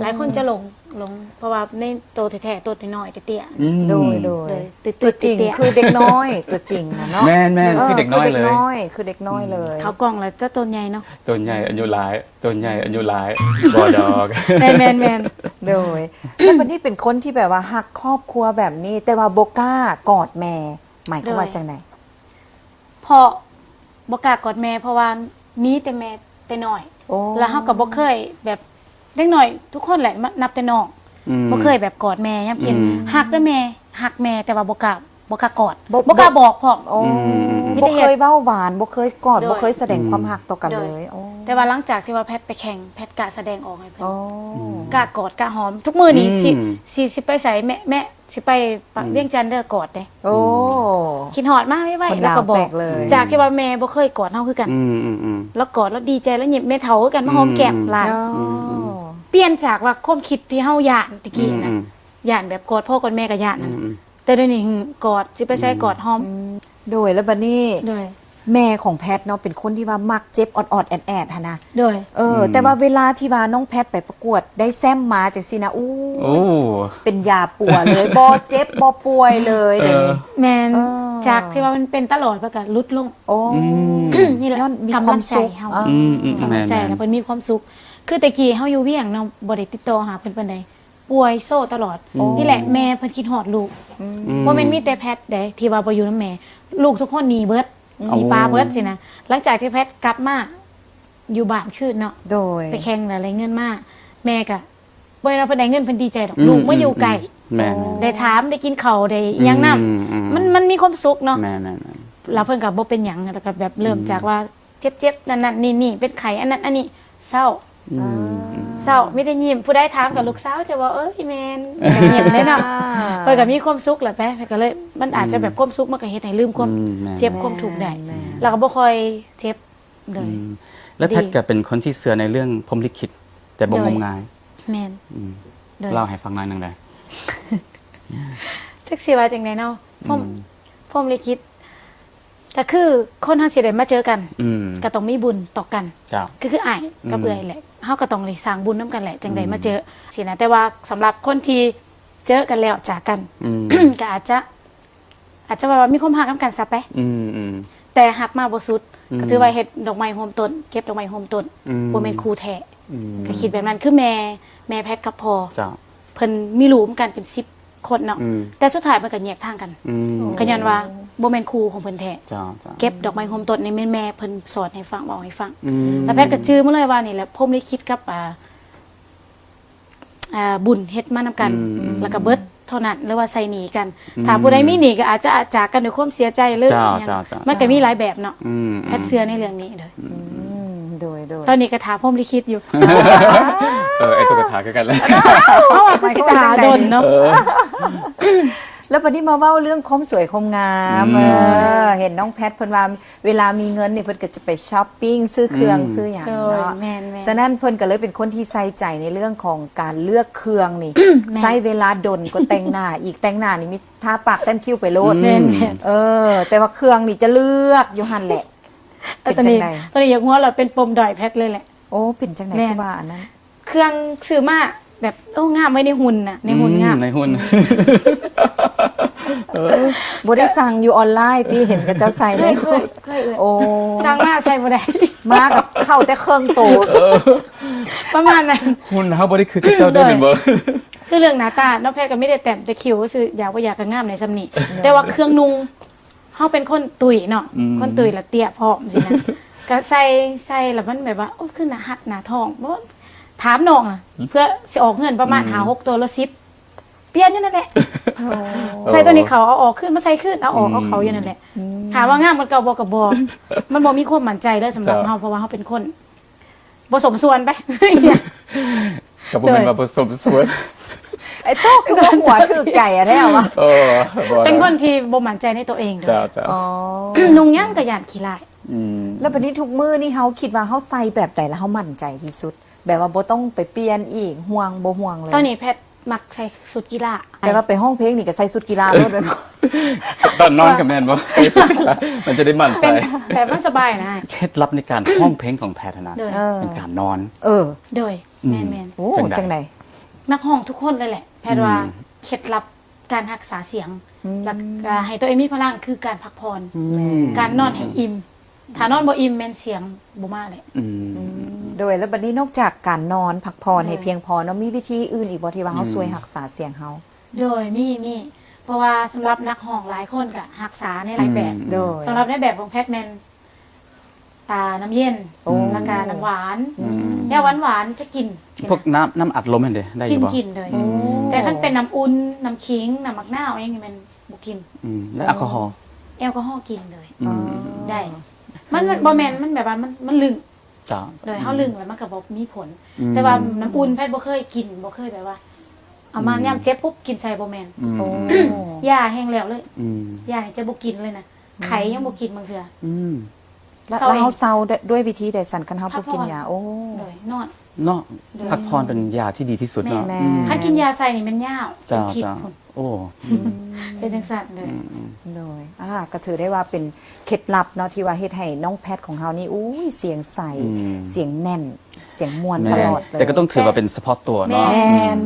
หลายคนจะหลงเพราะว่าในโตแท้ๆตัวน้อยๆเตี้ย โดย เลยติด ตัวจริง เตี้ย คือเด็กน้อยตัวจริงนะเนาะ แม่นคือเด็กน้อยเลย คือเด็กน้อยเลย เขากล่องแล้วก็ตัวใหญ่เนาะ ตัวใหญ่อายุหลายตัวใหญ่อายุหลายบ่ดอก แมน โดยแล้ววันนี้เป็นคนที่แบบว่าหักครอบครัวแบบนี้ แต่ว่าโบกล้ากอดแม่หมายความว่าจังไหน พอบ่กล้ากอดแม่เพราะว่านี้แต่แม่แต่น้อย โอ้ แล้วเฮาก็บ่เคยแบบเด็กน้อยทุกคนแหละนับแต่น้องบ่เคยแบบกอดแม่ยามกินฮักเด้อแม่ฮักแม่แต่ว่าบ่กล้ากอดบ่กล้าบอกพ่อ โอ้ มี บ่ แต่ เคยเว้าหวานบ่เคยกอด โดย บ่เคยแสดงความหักต่อกัน โดย เลยโอ้ แต่ว่าหลังจากที่ว่าแพทย์ไปแข่งแพทย์กะแสดงออกให้เพิ่น โอ้ กล้ากอดกล้าหอม ทุกมื้อนี้สิไปใส่แม่สิไปเวียงจันทน์เด้อกอดเด้ โอ้ คิดฮอดมาไว้ คน แล้วก็บอ ดาวแต ก กเลย จากที่ว่าแม่บ่เคยกอดเฮาคือกัน แล้วกอดแล้วดีใจแล้วหยิบแม่เฒ่าคือกันมาหอมแก้มหลาน อ๋อ เปลี่ยนจากว่าความคิดที่เฮาย่านตะกี้นะย่านแบบกอดพ่อกอดแม่ก็ย่านนั่นแต่เดี๋ยวนี้กอดสิไปใส่กอดหอม โดยแล้วบัดนี้ โดย แม่ของแพทย์เนาะเป็นคนที่ว่ามักเจ็บออดๆแอดๆหั่นนะ โดย แต่ว่าเวลาที่ว่าน้องแพทย์ไปประกวดได้แซมมาจังซี่นะอู้ โอ้ เป็นยาปัวเลย บ่เจ็บบ่ป่วยเลยเดี๋ยวนี้ แมน เออ จากที่ว่ามันเป็นตลอดไปก็ลดลง โอ้ นี่แหละ ย้อนมี กำ ค ลั วาม งใจ สุข เฮา อ่า กำลังใจแล้วเพิ่นมีความสุข คือแต่กี้เฮาอยู่เวียงเนาะบ่ได้ติดต่อหาเพิ่นปานใดป่วยโซ่ตลอด นี่แหละแม่เพิ่นคิดฮอดลูกบ่แม่นมีแต่แพทย์เด้ที่ว่าบ่อยู่นำแม่ ลูกทุกคนหนีเบิดหนีปลาเบิดสินะหลังจากที่แพทย์กลับมาอยู่บ้านคืนเนาะ โดย ไปแข่งแล้วได้เงินมาแม่ก็บ่ได้รับเพิ่นได้เงินเพิ่นดีใจดอกลูกมาอยู่ไกล แม่น ได้ถามได้กินข้าวได้อิหยังนํมันมีความสุขเนาะ แม่น แล้วเพิ่นก็บ่เป็นหยังแล้วก็แบบเริ่มจากว่าเจ็บๆนั่นๆนี่ๆเป็นไข้อันนั้นอันนี้เศร้าเศร้าไม่ได้ยิ้มผู้ใดถามกับลูกสาวจะว่าอีแม่นก็เงียบได้เนาะเพิ่นก็มีความสุขแหละแป๊ะก็เลยมันอาจจะแบบความสุขมันก็เฮ็ดให้ลืมความเจ็บความทุกข์ได้แล้วก็บ่ค่อยเจ็บเลย แล้วแพทย์ก็เป็นคนที่เชื่อในเรื่องพรหมลิขิตแต่บ่งมงาย แม่น เล่าให้ฟังหน่อยหนึงได้ จักสิว่าจังไดเนาะผมเลยคิดก็คือคนเฮาสิได้มาเจอกันก็ต้องมีบุญต่อกัน เจ้า ก็คืออ้ายกับเอื้อยแหละเฮาก็ต้องเลยสร้างบุญนํกันแหละจังได๋มาเจอสินะแต่ว่าสำหรับคนที่เจอกันแล้วจากกัน ก็อาจจะว่ามีความรักนํกันซะไปแต่หักมาบ่สุดก็ถือว่าเฮ็ดดอกไม้โฮมต้นเก็บดอกไม้โฮมต้นบ่แม่นคู่แท้ก็คิดแบบนั้นคือแม่แพทย์กับพ่อ เจ้า เพิ่นมีลูกกันเป็น10คนเนาะแต่สุดท้ายมันก็แยกทางกันก็ย้อนว่าบ่แม่นคู่ของเพิ่นแท้ เจ้า เก็บดอกไม้โฮมต้นนี่แม่เพิ่นสอนให้ฟังบอกให้ฟังแล้วแพทย์ก็ชื่อมาเลยว่านี่แหละพรหมลิขิตกับบุญเฮ็ดมานำกันแล้วก็เบิดเท่านั้นหรือว่าใส่หนีกันถ้าผู้ใดมีหนีก็อาจจะจากกันด้วยความเสียใจเลย เจ้า มันก็มีหลายแบบเนาะแพทย์เชื่อในเรื่องนี้เด้อ โดย ตอนนี้ก็ถามพรหมลิขิตอยู่ ไอ้ตัวกระถาคือกันเลย เพราะว่าผู้สิตาดนเนาะ แล้ววันนี้มาเว้าเรื่องความสวยความงามเห็นน้องแพทเพิ่นว่าเวลามีเงินนี่เพิ่นก็จะไปช้อปปิ้งซื้อเครื่องซื้อหยังเนาะ แม่น ฉะนั้นเพิ่นก็เลยเป็นคนที่ใส่ใจในเรื่องของการเลือกเครื่องนี่ ใช้เวลาดนก็แต่งหน้าอีกแต่งหน้านี่มีทาปากแต่งคิ้วไปโลด แม่น แต่ว่าเครื่องนี่จะเลือกอยู่หั่นแหละเป็น ตอน จั นี้ งได๋ อยากหัวเราเป็นปมด้อยแพทย์เลยแหละ โอ้เป็นจังได๋คือว่าอันนั้น เครื่องซื้อมาแบบงามไว้ในหุ่นน่ะในหุ่นงาม ในหุ้น บ่ได้สั่งอยู่ออนไลน์ที่เห็นกับเจ้าใส่เลย เคย โอ้ สร้างมาใส่บ่ได้ มากับเข้าแต่เครื่องโต ประมาณนั้น หุ้นเฮาบ่ได้คือกับเจ้าได้เป็นบ่ คือเรื่องหน้าตาน้องแพทย์ก็ไม่ได้แต่งแต่คิ้วก็คืออยากว่าอยากก็งามในสำนีแต่ว่าเครื่องนุ่งเฮาเป็นคนตุยเนาะคนตุยละเตี้ยพร้อมสินะก็ใส่แล้วมันแบบว่าโอ้ขึ้นหน้าหัดหน้าท้องบ่ถามน้องอ่ะเพื่อสิออกเงินประมาณ5-6ตัวละ10เปลี่ยนอยู่นั่นแหละใส่ตัวนี้เขาเอาออกขึ้นมาใส่ขึ้นเอาออกเอาเขาอยู่นั่นแหละถามว่างามมันก็บ่ก็บ่มันบ่มีความมั่นใจเลยสำหรับเฮาเพราะว่าเฮาเป็นคนบ่สมส่วนไป ก็บ่แม่นว่าผสมสวย ไอ้โตคือบ่หัวคือไก่อะแท้วะ เป็นคนที่บ่มั่นใจในตัวเองเด้อ เจ้า อ๋อ นุ่งย่างก็ย่านขี้ลาย แล้วบัดนี้ทุกมื้อนี่เฮาคิดว่าเฮาใส่แบบใดแล้วเฮามั่นใจที่สุด แบบว่าบ่ต้องไปเปลี่ยนอีกห่วงบ่ห่วงเลย ตอนนี้แพทย์มักใส่สุดกีฬา แต่ว่าไปห้องเพลงนี่ก็ใส่ชุดกีฬาโลดเลยเนาะ ตอนนอนกับแม่นบ่มันจะได้มั่นใจ เป็นแต่มันสบายนะ เคล็ดลับในการห้องเพลงของแพทย์นะ โดย เป็นการนอน โดยแมน โอ้จังได๋ นักห้องทุกคนเลยแหละ แพทย์ว่าเคล็ดลับการรักษาเสียงแล้วก็ให้ตัวเองมีพลังคือการพักผ่อนการนอนให้อิ่มถ้านอนบ่อิ่มแม่นเสียงบ่มาเลย โดยแล้วบัดนี้นอกจากการนอนพักผ่อนให้เพียงพอเนาะมีวิธีอื่นอีกบ่ที่ว่าเฮาช่วยรักษาเสียงเฮา โดยมีเพราะว่าสำหรับนักห้องหลายคนก็รักษาในหลายแบบ โดย สำหรับในแบบของแพทย์แมนน้ำเย็นแล้วก็น้ำหวานเนี่ยหวานจะกิน พวกน้ำอัดลมเห็นเด้ได้อยู่บ่ กินเลย แต่คันเป็นน้ำอุ่นน้ำขิงน้ำมักนาวอย่างนี้มันบุกิน และแอลกอฮอล์ แอลกอฮอล์กินเลยได้ มันบอแมนมันแบบว่ามันลึง จ้า เลยเฮาลึงแล้วมันก็บ่มีผล แต่ว่าน้ำอุ่นแพทย์บ่เคยกินบ่เคยแบบว่าเอามายามเจ็บปุ๊บกินใส่บ่แม่น โอ้ ยาแห้งแล้วเลยยานี่จะบ่กินเลยนะไข่ยังบ่กินบางเทื่อ แล้วเฮาเซาด้วยวิธีใดสั่นคันเฮาบ่กินยาโอ้ เลยนอน เนาะพักผ่อนเป็นยาที่ดีที่สุดเนาะ แม่ คันกินยาใส่นี่มันยาว จ้า คิด จ้าโอ้ เป็นจังซั่นเลย โดยก็ถือได้ว่าเป็นเคล็ดลับเนาะที่ว่าเฮ็ดให้น้องแพทของเฮานี่อุ้ยเสียงใสเสียงแน่น เสียงม่วนตลอดเลย แต่ก็ต้องถือว่าเป็นเฉพาะตัวเนาะ แม่น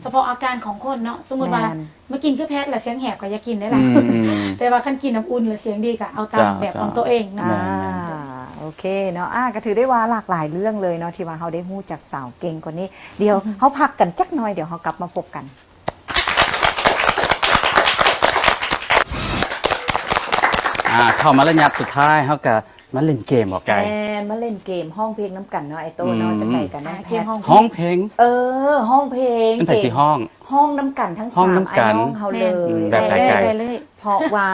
เฉพาะอาการของคนเนาะสมมุติว่า แม่น เมื่อกินคือแพทย์แล้วเสียงแหบก็อย่ากินได้ล่ะแต่ว่าคันกินน้ำอุ่นหรือเสียงดีก็เอาตามแบบของตัวเองนะ โอเคเนาะก็ถือได้ว่าหลากหลายเรื่องเลยเนาะที่ว่าเฮาได้ฮู้จากสาวเก่งกว่านี้เดี๋ยวเฮาพักกันจักหน่อยเดี๋ยวเฮากลับมาพบกัน เข้ามาแล้วยัดสุดท้ายเขาก็ มันเล่นเกมเหรอไก่ แอนมาเล่นเกมห้องเพลงน้ำกันเนาะไอโต้เนาะ อืม จังไดกันน้องแพท ห้องเพลง ห้องเพลง เป็นไผสิห้อง ห้องน้ำกันทั้ง ห้อง สาม น้ำกั ไอ้ น น้องเฮาเลย แบบไหนไก่ ได้เลย เพราะว่า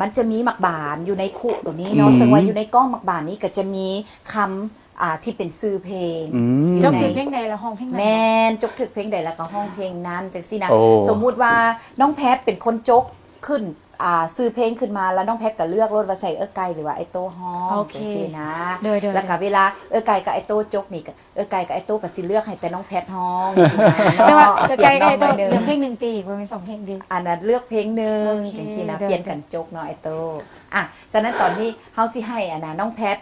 มันจะมีหมักบานอยู่ในคุตัวนี้เนาะ อืม ซึ่งว่าอยู่ในกล้องหมักบานนี้ก็จะมีคำที่เป็นซื้อเพลง อืม จบถึงเพลงใดแล้วห้องเพลงไหน แมนจกถึกเพลงใดแล้วก็ห้องเพลงนั้นจังซี่นะ โอ้ สมมุติว่าน้องแพทเป็นคนจกขึ้นซื้อเพลงขึ้นมาแล้วน้องแพทก็เลือกรถว่าใส่ไก่หรือว่าไอโต้ห้อง โอเค จังซี่นะ โดย แล้วก็เวลาไก่กับไอโต้จกนี่ก็ไก่กับไอโต้ก็สิเลือกให้แต่น้องแพทห้องสินะ แต่ว่า เนาะเอาเป ไก ลี่ย ล น ๆ น้ ตั อง ว หน่อยหนึง เลือกเพลงหนึ่งตีอีกเป็น2เพลงดี อันนั้นเลือกเพลงหนึ่ง โอเค จังซี่นะ เดี๋ยว เปลี่ยนกันจกเนาะไอโต้ฉะนั้นตอนนี้เฮาสิให้น้องแพท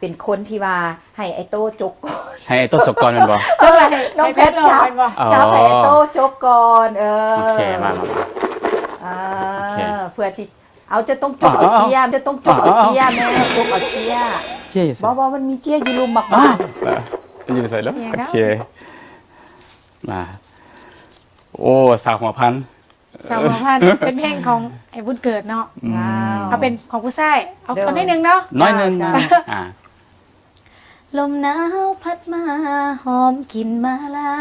เป็นคนที่ว่าให้ไอโต้จกก่อน ให้ไอ้ต้นจบก่อนแมันบ่ จบเลย น้องแพท ล จับ เป็นบ่ อ๋อ จับให้ไอโต้จกก่อนโอเคมา โอเค เพื่อที่เอาจะต้องจกเอาเจียมจะต้องจกเอาเจียแม่จกเอาเจีย เจ๊สิ บ่มันมีเจียอยู่ลุมบัก อ้า บ้าน มันอยู่ใส่แล้ว เดี๋ยว โอ นะ เคมาโอ้สาวหัวพัน สาวหัวพันธุ์เป็นเพลงของไอ้บุญเกิดเนาะ ว้าว เอาเป็นของผู้ชายเอา เดี๋ยว คนนิดนึงเนาะ น้อยหนึง จ้า อ่า ลมหนาวพัดมาหอมกลิ่นมาลา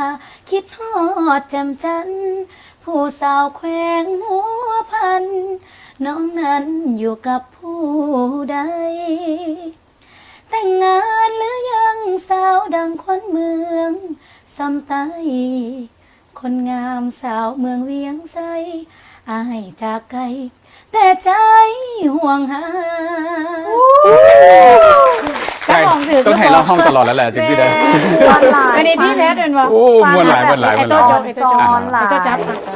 คิดฮอดแจำจันทร์ผู้สาวแขวงหัวพัน น้องนั้นอยู่กับผู้ใด แต่งงานหรือยังสาวดังควันเมืองซ้ำไตคนงามสาวเมืองเวียงไซอายจากไกล แต่ใจห่วงหา ใช่ต้องให้เราห้องตลอดแล้วแหละจึงที่ได้ วันหลาย อันนี้พี่แพทย์เป็นบ่ โอ้มวนหลายมวนหลาย ไอ้ มวนห โต้ ลาย จบไอ้โต้จบ ซ้อนหลาย ไอ้โต้จับอ่ะ เ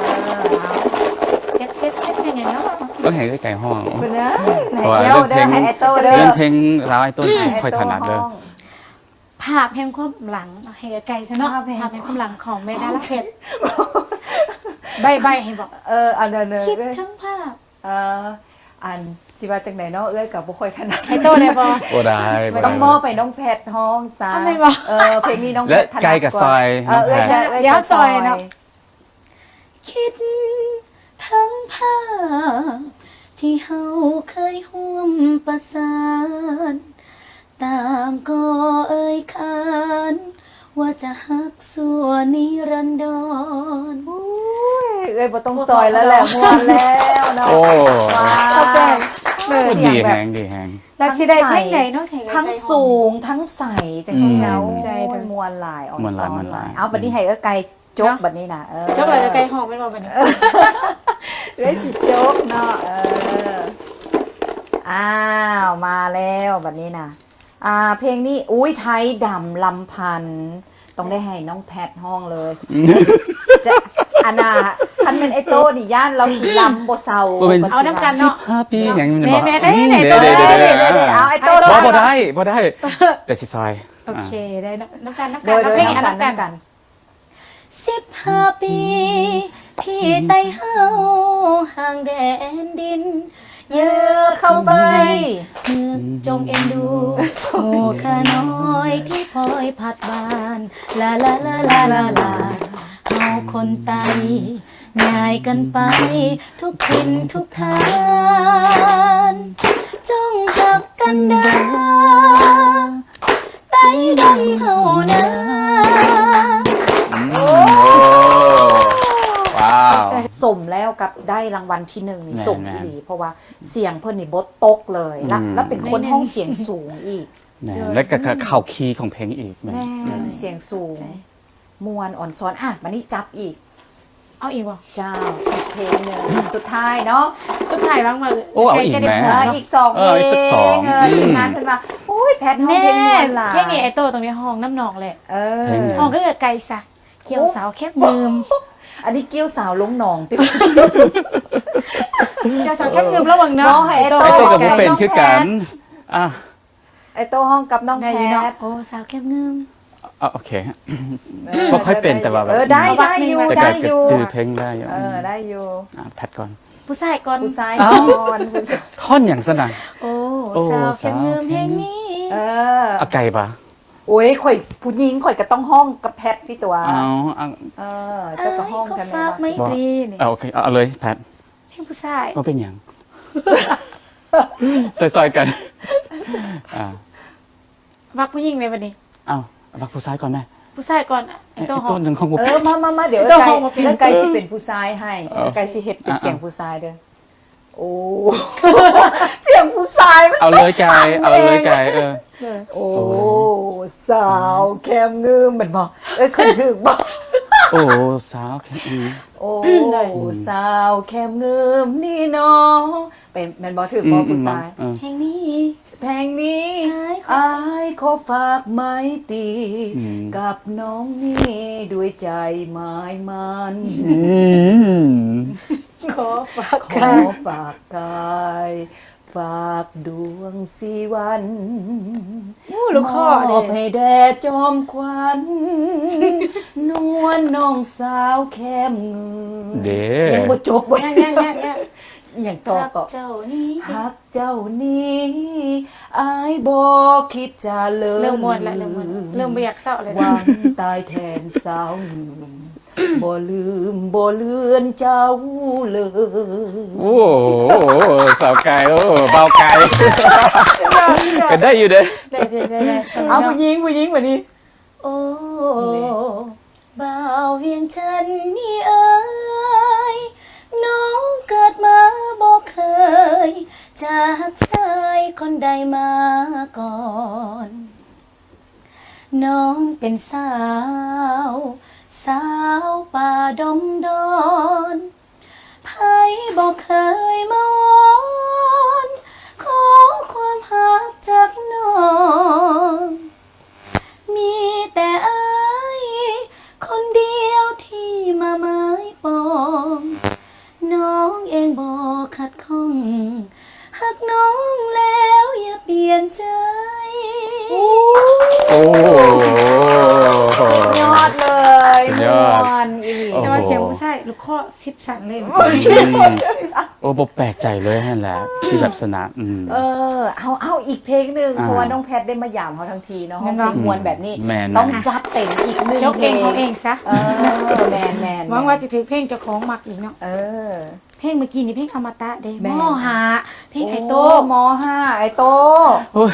ออ เซ็ตยังไงเนาะ ต้องให้ไก่ห้อง เอาเด้อ เพราะว่า เดี๋ยวเด้อให้ไอโต้เด้อ เรื่องเพลงราวไอ้ต้น ให้ ค่อยถนัดเด้อ ห้อง ภาพแห่งความหลังให้ไกลซะเนาะ ภาพแห่ง ภาพแห่งความหลังของแม่ดาราเพชรใบให้บอก อันเด้อ คิดทั้งภาพ อันสิว่าจังไหนเนาะกับบ่ค่อยถนัด ไอ้โต้ได้บ่ โอ้ได้บ่ ต้อง ได้ มอบไปน้องแพทห้องซะ เอาไม่บอก เพลงนี้น้องแพ และ ทถนัด ไกลกับ ว่า ซอย เอ้ย น้องแพท จะ เดี๋ยวซอยเนาะ คิดทั้งภาพที่เฮาเคยห่วมประสานต่างก็เอ่ยขานว่าจะฮักสัวนิรันดร บ่ต้องซอยแล้วแหละม่วนแล้วเนาะ โอ้ ว้า เข้าใจ วเสีย ดี งแบ แห บ งดีแหง แล้วสิได้เพลงไหนเนาะใช่ ทั้งสูงทั้งใสจังซี่แล้ว ใจเด้อ มวนหลายอ่อน ม่วนห ซ้ ลาย อ ม่วน น ห ห ลา ลาย ย เอาบัดนี้ให้ไก่จกบัดนี้นะเจ้าบ่าวจะไกลหอมเป็นบ่บัดนี้ สิจกเนาะอ้าวมาแล้วบัดนี้นะเพลงนี้อุ้ยไทยดำลำพันธ์ต้องได้ให้น้องแพทห้องเลยจะคันเป็นไอโต้นี่ย่านเราสิลำบ่เซา เอาน้ำกันเนาะ 5 ปีแหงมัน แม่ได้ไหน เดี๋ยว ตัว เดี๋ยว เดี๋ยวเอาไอโต้ บ่ได้บ่ได้แต่สิซอย โอเคได้น้ำกัน เดี๋ยว เพลง น้ำกัน น้ำกัน น้ำกัน 15 ปีที่ไต่เฮาห่างแดนดิน เยอะเข้าไป เมืองจงเอ็นดูหมู่ข้าน้อยที่พลอยผัดบานลาลาลาลาลาลาเฮาคนไตง่ายกันไป ทุกทินทุกทานจงหักกันเด้อไต่ดำเฮานะ โอ้ว้าว สมแล้วกับได้รางวัลที่1นี่ แม่น สมอีหลีเพราะว่าเสียงเพิ่นนี่บ่ตกเลยแล้วเป็นคนห้องเสียงสูงอีก แน่แล้วก็เข้าคีย์ของเพลงอีกแม่ แม่นเสียงสูง มวนอ่อนซ้อนมานี่จับอีก เอาอีกบ่ เจ้าอีกเพลงหนึ่งสุดท้ายเนาะ สุดท้ายบ้างมา โอ้เอาอีกไหม อีก2เพลง อีกสักสอง ทีมงานเพิ่นว่าอุ้ยแพทห้อง แน่ เพลงมวนหลาย เพลงนี้ไอโตตรงนี้ห้องน้ำหนองแหละ เ เพลงไหน ห้องก็เกิดไกลซะเกี่ยวสาวแคบมืม อันนี้กิ้วสาวลงหนองติ เกี่ยวสาวแคบมืมระวังเนาะ น้องให้ไอ้โต้ ไอ้ตัวกับ ไ บ่เป็นคือกันอ่ะ ไอโต้ห้องกับน้อง ได้ แพ อยู่เนาะ ท โอ้สาวแคบมืม โอเค บ่ค่อยเป็นแต่ว่าแบบ ได้อยู่ แต่ ได้ ก็ อยู่ จือเพลงได้อยู่ ได้อยู่ แพทก่อน ผู้ชายก่อน ผู้ชาย อ้าว ก่อนผู้ชาย ท่อนอย่างสนั่น โอ้ โอ้ สาวแคบมืม สาวแคบ เพลงนี้ เอาไก่ปะ โอ้ยข่อยผู้หญิงข่อยก็ต้องห้องกับแพทพี่ตัว เอา เจ้าก็ห้องกัน ฝากไม่ บอก ตรีนี่ เอาโอเคเอาเลยแพท เพลงผู้ชาย ว่าเป็นอย่างซอยๆกัน อ่า วักผู้หญิงเลยบัดนี้ เอ้ารักผู้ชายก่อนไหม ผู้ชายก่อนไอ้ตัวหอ ต้ ม นยังคงบ่ มาเดี๋ยว ต้อง ไก่ เอามาเป็น แล้วไก่สิเป็นผู้ชายให้ เออ ไก่สิเฮ็ดเป็นเสียงผู้ชายเด้อโอ้ เสียงผู้ชายมัน เอาเลยไก่เอาเลยไก่โอ้สาวแคมงืมมันบอกเคยถึกบอก โอ้สาวแค่โอ้สาวแคมงืมนี่เนาะเป็นแมันบอกถึกบอกผู้ชาย เพลงนี้ เพลงนี้อายขอฝากไม้ตีกับน้องนี่ด้วยใจหมายมัน ขอฝาก ขอฝากกายฝากดวงสีวัน ลูกข้อ ม ดิ อบให้แด่จอมควัน นวลน้องสาวแคมเงือ เด้ ยังบ่จบบ่ ยังอย่างต่อ รัก ต่อ เจ้านี้ ฮักเจ้านี้อายบ่คิดจะเลิ เริ่มมวนแล้วเริ่มบ่อยากเศร้าเลย หวังตายแทนสาวหนุ่มบ่ลืมบ่เลือนเจ้าเลย โอ้สาวไก่เบาไก่ก็ได้อยู่เด้ ได้ เอาผู้หญิงแบบนี้ โอ้บ่าวเวียงจันทน์นี่เอ้ยน้องเกิดมาบ่เคยจากสายคนใดมาก่อน น้องเป็นสาวป่าดงดอนไผบอกเคยมาวอนขอความหักจากน้องมีแต่อ้ายคนเดียวที่มาไม้ปองน้องเองบอกขัดข้องหักน้องแล้วอย่าเปลี่ยนใจ โอ้ สุดยอดเลย สุดยอด ม่วนอีหลี โอ้ แต่ว่าเสียงผู้ชายลูกข้อสิบสั่นเลย โอ้บ่แปลกใจเลยนั่นแหละที่แบบสนามเอาอีกเพลงหนึ่ง อ่า เพราะว่าน้องแพทได้มาหยามเขาทั้งทีเนาะห้องเพลงมวนแบบนี้ แมน ต้องจัดเต็มอีกหนึ่ง จก เพ เอ ล ง ง ของเองซะ แมน หวังว่าจะถือเพลงเจ้าของมักอีกเนาะ เออ เพลงเมื่อกี้นี่เพลงอมตะเด้ แม่ หม้อหาเพลงไอโต มห้าไอโต โอ้ย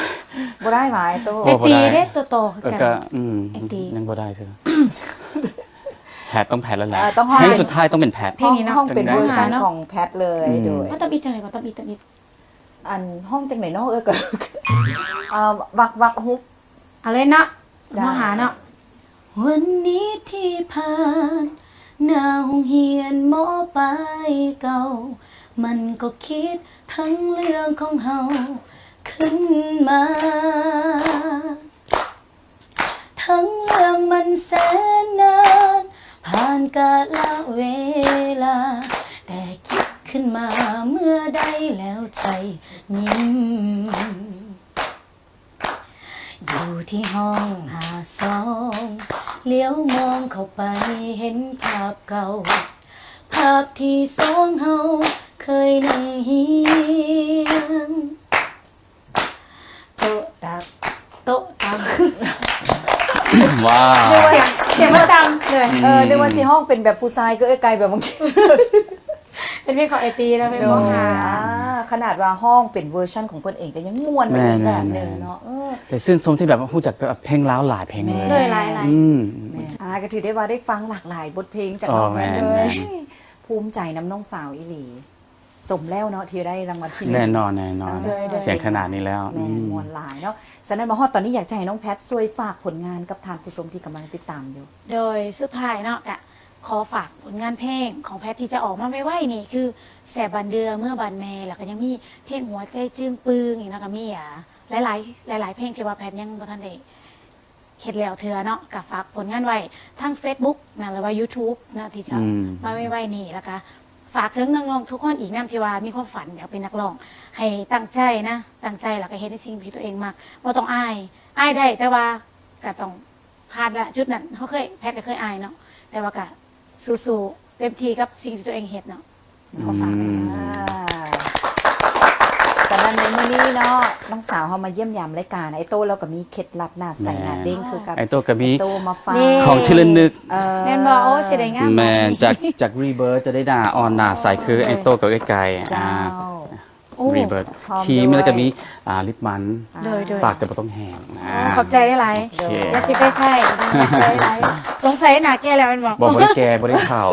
บ่ได้หมาไอโต ไอตีเด้ตัวโตคือกัน ก็ไอ้ตี ยังบ่ได้เธอแพทต้องแพทแล้วแหละ ต้องห้อง เพลงสุดท้ายต้องเป็นแพท เพลงนี้เนาะ ห้องเป็นเวอร์ชัน เนอะ ของแพทเลยโดย ว่าตำอิดจังไหนก็ตำอิด อันห้องจังไหนเนาะก็วักฮุบ เอาเลยเนาะ จ้า หม้อหาเนาะวันนี้ที่ผ่านหน้าห้องเฮียนหมอไปเก่า มันก็คิดทั้งเรื่องของเฮาขึ้นมา ทั้งเรื่องมันแสนนานผ่านกาลเวลา แต่คิดขึ้นมาเมื่อใดแล้วใจยิ้ม อยู่ที่ห้อง52เลี้ยวมองเข้าไปเห็นภาพเก่า ภาพที่สองเฮาเคยนั่งเฮียงโต๊ะตักโต๊ะตัก ว้าว เสียงมันดังเลย ในวันที่ห้องเป็นแบบผู้ชายก็ไกลแบบบางที เป็นเพลงของไอตีแล้วเป็นหมอหา ขนาดว่าห้องเป็นเวอร์ชั่นของเพิ่นเองก็ยังม่วนไปอีกแบบหนึงเนาะ แต่ซึ่งสมที่แบบว่าผู้จัดเพลงล้าวหลายเพลงเลย เลยหลาย อืม ก็ถือได้ว่าได้ฟังหลากหลายบทเพลงจากน้อง แม่ แพท น เล แม่ ย น ภูมิใจน้ำน้องสาวอีหลี สมแล้วเนาะที่ได้รางวัลที่หนึ่ง แน่นอนเสียงขนาดนี้แล้ว แม่มวนหลายเนาะฉะนั้นมาฮอดตอนนี้อยากจะให้น้องแพทช่วยฝากผลงานกับทางผู้ชมที่กำลังติดตามอยู่ โดยสุดท้ายเนาะกะขอฝากผลงานเพลงของแพทที่จะออกมาไว้นี่คือแสบบันเดือเมื่อบันแม่แล้วก็ยังมีเพลงหัวใจจึงปึงอีกเนาะก็มีหลายเพลงที่ว่าแพทยังบ่ทันได้เฮ็ดแล้วเทื่อเนาะก็ฝากผลงานไว้ทาง Facebook นะหรือว่า YouTube นะที่จะมาไว้นี่แล้วก็ฝากถึงนักร้องทุกคนอีกนำที่ว่ามีความฝันอยากเป็นนักร้องให้ตั้งใจแล้วก็เฮ็ดในสิ่งที่ตัวเองมักบ่ต้องอายได้แต่ว่าก็ต้องผ่านละจุดนั้นแพทก็เคยอายเนาะแต่ว่าก็สู้ๆเต็มที่กับสิ่งที่ตัวเองเฮ็ดเนาะขอฝากไว้ซะ แต่ในมื้อนี้เนาะน้องสาวเฮามาเยี่ยมยามรายการไอ้โตเราก็มีเคล็ดลับหน้าใสหน้าเด้งคือกับ ไอตัวกระมี ไอ้โตมาฝาก ของที่ระลึก แม่นบ่โอ้สิได้งาม แมนจากรีเบิร์จะได้ด่าออนหน้าใสคือไอโต้กับไอไก่ เจ้า โอ้ รีเบิร์ พร้อม ครีม ด้วย แล้วก็มีลิปมัน โดย ปากจะบ่ต้องแห้งนะ ขอบใจได้หลาย โอเค อย่าสิไปใส่ขอบใจได้หลายสงสัยหน้าแก่แล้วแมันบอก บ่ได้แก่บ่ได้ข่าว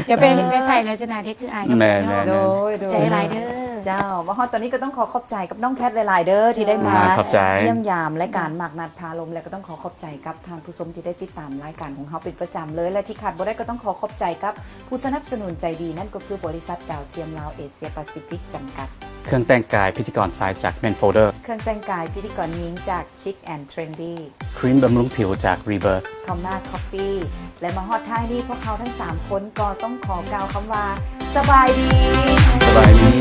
เดี๋ยวไปใส่แล้วจะหน้าเด็กคืออายกับ แม่ เนาะ ๆ โดย ใจหลายเด้อ เจ้าว่าฮอดตอนนี้ก็ต้องขอขอบใจกับน้องแพทหลายๆเด้อที่ได้มา ขอบใจ เยี่ยมยามรายการหมากนัดพาลมและก็ต้องขอขอบใจกับทางผู้ชมที่ได้ติดตามรายการของเขาเป็นประจำเลยและที่ขาดบ่ได้ก็ต้องขอขอบใจกับผู้สนับสนุนใจดีนั่นก็คือบริษัทดาวเทียมลาวเอเชียแปซิฟิกจำกัด เครื่องแต่งกายพิธีกรสายจากเมนโฟเดอร์ เครื่องแต่งกายพิธีกรหญิงจาก Chic and Trendy ครีมบำรุงผิวจาก Rebirth คอมมาคอฟฟี่และมาฮอดท้ายนี้พวกเขาทั้ง 3 คนก็ต้องขอกล่าวคำว่าสบายดี สบายดี